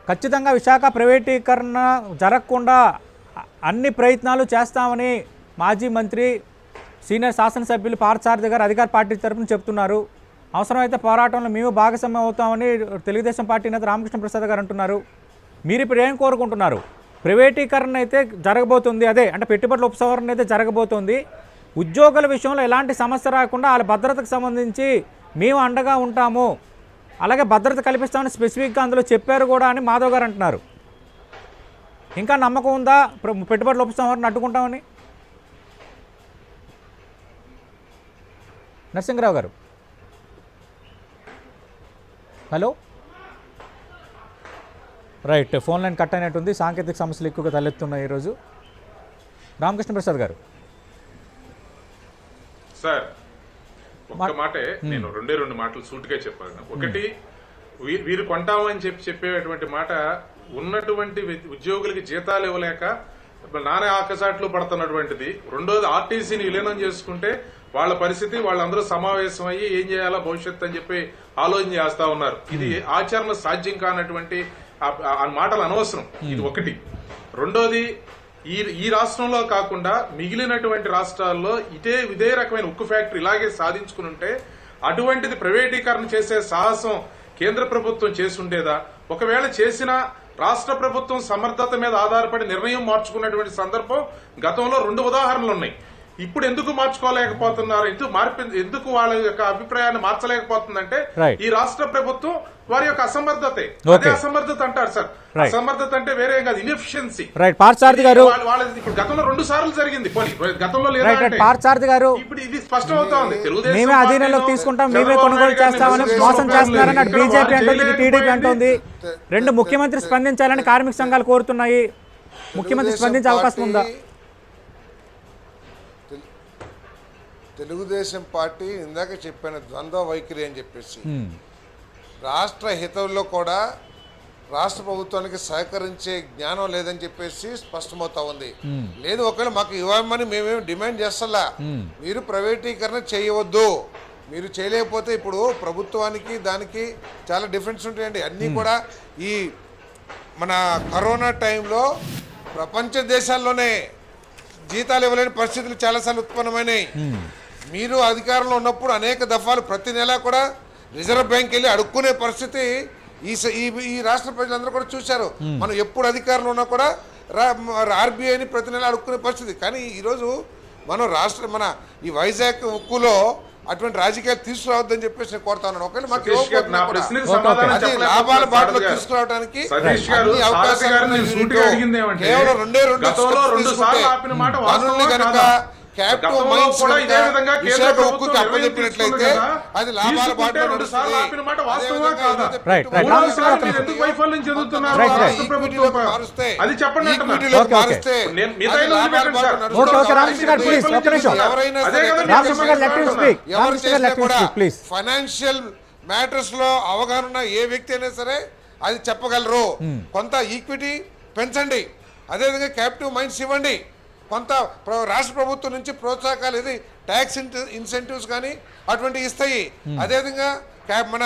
ఖచ్చితంగా విశాఖ ప్రైవేటీకరణ జరగకుండా అన్ని ప్రయత్నాలు చేస్తామని మాజీ మంత్రి సీనియర్ శాసనసభ్యులు పార్థసారథి గారు అధికార పార్టీ తరఫున చెప్తున్నారు. అవసరమైతే పోరాటంలో మేము భాగస్వామ్యం అవుతామని తెలుగుదేశం పార్టీ నేత రామకృష్ణ ప్రసాద్ గారు అంటున్నారు. మీరు ఇప్పుడు ఏం కోరుకుంటున్నారు? ప్రైవేటీకరణ అయితే జరగబోతుంది, అదే అంటే పెట్టుబడుల ఉపసంహరణ అయితే జరగబోతుంది. ఉద్యోగుల విషయంలో ఎలాంటి సమస్య రాకుండా వాళ్ళ భద్రతకు సంబంధించి మేము అండగా ఉంటాము, అలాగే భద్రత కల్పిస్తామని స్పెసిఫిక్గా అందులో చెప్పారు కూడా అని మాధవ్ గారు అంటున్నారు. ఇంకా నమ్మకం ఉందా పెట్టుబడుల ఉపసంహరణ అడ్డుకుంటామని? నరసింహరావు గారు hello. Right. Phone line cut అయినట్టుంది, సాంకేతిక సమస్యలు ఎక్కువగా తలెత్తున్నాయి ఈరోజు. రామకృష్ణ ప్రసాద్ గారు సార్, ఒక్క మాటే నేను రెండు మాటలు సూటిగా చెప్పాను. ఒకటి, వీరు కొంటామని చెప్పేటువంటి మాట ఉన్నటువంటి ఉద్యోగులకి జీతాలు ఇవ్వలేక నానా ఆకసాట్లు పడుతున్నటువంటిది. రెండోది, ఆర్టీసీని విలీనం చేసుకుంటే వాళ్ళ పరిస్థితి, వాళ్ళందరూ సమావేశం అయ్యి ఏం చేయాలా భవిష్యత్తు అని చెప్పి ఆలోచన చేస్తా ఉన్నారు. ఇది ఆచరణ సాధ్యం కానటువంటి ఆ మాటలు అనవసరం. ఇది ఒకటి. రెండోది, ఈ రాష్ట్రంలో కాకుండా మిగిలినటువంటి రాష్ట్రాల్లో ఇదే రకమైన ఉక్కు ఫ్యాక్టరీ ఇలాగే సాధించుకుని ఉంటే అటువంటిది ప్రైవేటీకరణ చేసే సాహసం కేంద్ర ప్రభుత్వం చేసుండేదా? ఒకవేళ చేసిన రాష్ట్ర ప్రభుత్వం సమర్థత మీద ఆధారపడి నిర్ణయం మార్చుకున్నటువంటి సందర్భం గతంలో 2 ఉదాహరణలు ఉన్నాయి. ఇప్పుడు ఎందుకు మార్చుకోలేకపోతున్నారు? ఎందుకు వాళ్ళ యొక్క అభిప్రాయాన్ని మార్చలేకపోతుందంటే ఈ రాష్ట్ర ప్రభుత్వం వారి యొక్క అసమర్థతే. అదే అసమర్థత అంటారు సార్. అసమర్థత అంటే వేరే కాదు, ఇన్ఎఫిషియన్సీ. పార్థసారథి గారు, ఇప్పుడు గతంలో 2 సార్లు జరిగింది, గతంలో లేదా పార్థసారథి గారు ఇప్పుడు ఇది స్పష్టం అవుతా ఉంది. మేమే అధీనంలోకి తీసుకుంటాం, మేమే కొనుగోలు చేస్తామని మోసం చేస్తున్నారని అటు బీజేపీ అంటుంది, ఇటు టీడీపీ అంటుంది. 2 ముఖ్యమంత్రి స్పందించాలని కార్మిక సంఘాలు కోరుతున్నాయి. ముఖ్యమంత్రి స్పందించే అవకాశం ఉందా? తెలుగుదేశం పార్టీ ఇందాక చెప్పిన ద్వంద్వ వైఖరి అని చెప్పేసి రాష్ట్ర హితంలో కూడా రాష్ట్ర ప్రభుత్వానికి సహకరించే జ్ఞానం లేదని చెప్పేసి స్పష్టమవుతా ఉంది. లేదు, ఒకవేళ మాకు ఇవ్వమని మేమేమి డిమాండ్ చేస్తలా, మీరు ప్రైవేటీకరణ చేయవద్దు, మీరు చేయలేకపోతే ఇప్పుడు ప్రభుత్వానికి దానికి చాలా డిఫరెన్స్ ఉంటాయండి. అన్నీ కూడా ఈ మన కరోనా టైంలో ప్రపంచ దేశాల్లోనే జీతాలు ఇవ్వలేని పరిస్థితులు చాలాసార్లు ఉత్పన్నమైనాయి. మీరు అధికారంలో ఉన్నప్పుడు అనేక దఫాలు ప్రతి నెల కూడా రిజర్వ్ బ్యాంక్ వెళ్ళి అడుక్కునే పరిస్థితి ఈ రాష్ట్ర ప్రజలందరూ కూడా చూశారు. మనం ఎప్పుడు అధికారంలో ఉన్నా కూడా ఆర్బీఐని ప్రతి నెల అడుక్కునే పరిస్థితి. కానీ ఈరోజు మన ఈ వైజాగ్ ఉక్కులో అటువంటి రాజకీయాలు తీసుకురావద్దని చెప్పేసి నేను కోరుతా ఉన్నాను. ఒకవేళ మాకు లాభాల బాటలో తీసుకురావడానికి కేవలం 2 పనుల్ని కనుక క్యాపిటల్ మైన్స్ విశాఖ ఉక్కుకి అప్పచెప్పినట్లయితే అది లాభాల బాటలో నడుస్తుంది. ఫైనాన్షియల్ మ్యాటర్స్ లో అవగాహన ఉన్న ఏ వ్యక్తి అయినా సరే అది చెప్పగలరు. కొంత ఈక్విటీ పెంచండి, అదేవిధంగా క్యాపిటల్ మైన్స్ ఇవ్వండి, కొంత రాష్ట్ర ప్రభుత్వం నుంచి ప్రోత్సాహకాలు ఇది ట్యాక్స్ ఇన్సెంటివ్స్ కానీ అటువంటివి ఇస్తాయి. అదేవిధంగా మన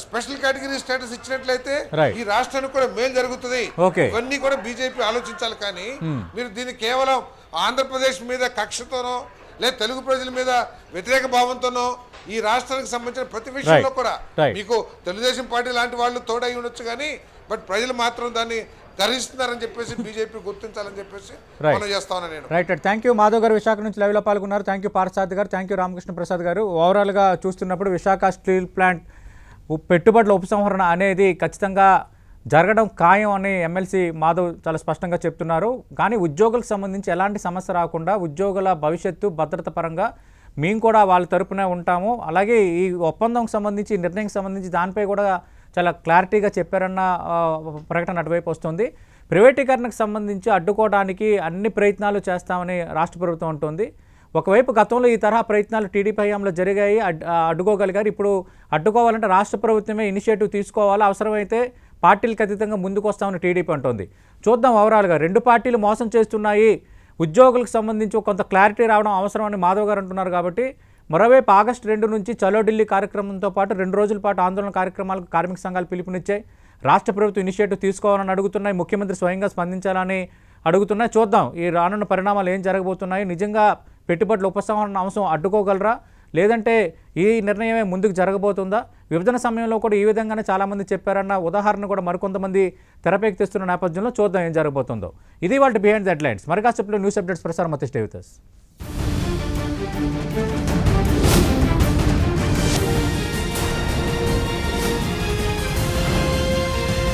స్పెషల్ కేటగిరీ స్టేటస్ ఇచ్చినట్లయితే ఈ రాష్ట్రానికి కూడా మేలు జరుగుతుంది. ఇవన్నీ కూడా బీజేపీ ఆలోచించాలి. కానీ మీరు దీన్ని కేవలం ఆంధ్రప్రదేశ్ మీద కక్షతోనో లేదా తెలుగు ప్రజల మీద వ్యతిరేక భావంతోనో ఈ రాష్ట్రానికి సంబంధించిన ప్రతి విషయంలో కూడా Right. మీకు తెలుగుదేశం పార్టీ లాంటి వాళ్ళు తోడై ఉండొచ్చు కానీ బట్ ప్రజలు మాత్రం దాన్ని గర్హిస్తున్నారని చెప్పేసి బీజేపీ గుర్తించాలని చెప్పేసి Right. మనం చేస్తా ఉన్నా నేను. రైట్ థ్యాంక్ యూ మాధవ్ గారు విశాఖ నుంచి లైవ్లో పాల్గొన్నారు. థ్యాంక్ యూ పార్థసారథి గారు, థ్యాంక్ యూ రామకృష్ణ ప్రసాద్ గారు. ఓవరాల్గా చూస్తున్నప్పుడు విశాఖ స్టీల్ ప్లాంట్ పెట్టుబడుల ఉపసంహరణ అనేది ఖచ్చితంగా జరగడం ఖాయం అని ఎమ్మెల్సీ మాధవ్ చాలా స్పష్టంగా చెప్తున్నారు. కానీ ఉద్యోగులకు సంబంధించి ఎలాంటి సమస్య రాకుండా ఉద్యోగుల భవిష్యత్తు భద్రత పరంగా మేము కూడా వాళ్ళ తరపునే ఉంటాము. అలాగే ఈ ఒప్పందంకి సంబంధించి నిర్ణయం సంబంధించి దానిపై కూడా చాలా క్లారిటీగా చెప్పారన్న ప్రకటన అటువైపు వస్తుంది. ప్రైవేటీకరణకు సంబంధించి అడ్డుకోవడానికి అన్ని ప్రయత్నాలు చేస్తామని రాష్ట్ర ప్రభుత్వం అంటుంది. ఒకవైపు గతంలో ఈ తరహా ప్రయత్నాలు టీడీపీ హయాంలో జరిగాయి, అడ్డుకోగలిగారు. ఇప్పుడు అడ్డుకోవాలంటే రాష్ట్ర ప్రభుత్వమే ఇనిషియేటివ్ తీసుకోవాలి, అవసరమైతే పార్టీలకు అతీతంగా ముందుకు వస్తామని టీడీపీ అంటోంది. చూద్దాం ఓవరాల్గా రెండు పార్టీలు మోసం చేస్తున్నాయి, ఉద్యోగులకు సంబంధించి కొంత క్లారిటీ రావడం అవసరమని మాధవ్ గారు అంటున్నారు. కాబట్టి మరోవైపు ఆగస్టు 2 నుంచి చలో ఢిల్లీ కార్యక్రమంతో పాటు 2 రోజుల పాటు ఆందోళన కార్యక్రమాలకు కార్మిక సంఘాలు పిలుపునిచ్చాయి. రాష్ట్ర ప్రభుత్వం ఇనిషియేటివ్ తీసుకోవాలని అడుగుతున్నాయి, ముఖ్యమంత్రి స్వయంగా స్పందించాలని అడుగుతున్నాయి. చూద్దాం ఈ రానున్న పరిణామాలు ఏం జరగబోతున్నాయి. నిజంగా పెట్టుబడుల ఉపసంహరణ అంశం అడ్డుకోగలరా, లేదంటే ఈ నిర్ణయమే ముందుకు జరగబోతుందా? విభజన సమయంలో కూడా ఈ విధంగానే చాలామంది చెప్పారన్న ఉదాహరణ కూడా మరికొంతమంది తెరపైకి తెస్తున్న నేపథ్యంలో చూద్దాం ఏం జరగబోతుందో. ఇది వాళ్ళ బిహైండ్ ద హెడ్లైన్స్. మరి కాసేపులో న్యూస్ అప్డేట్స్ ప్రసారం మధ్య స్టే విత్ us.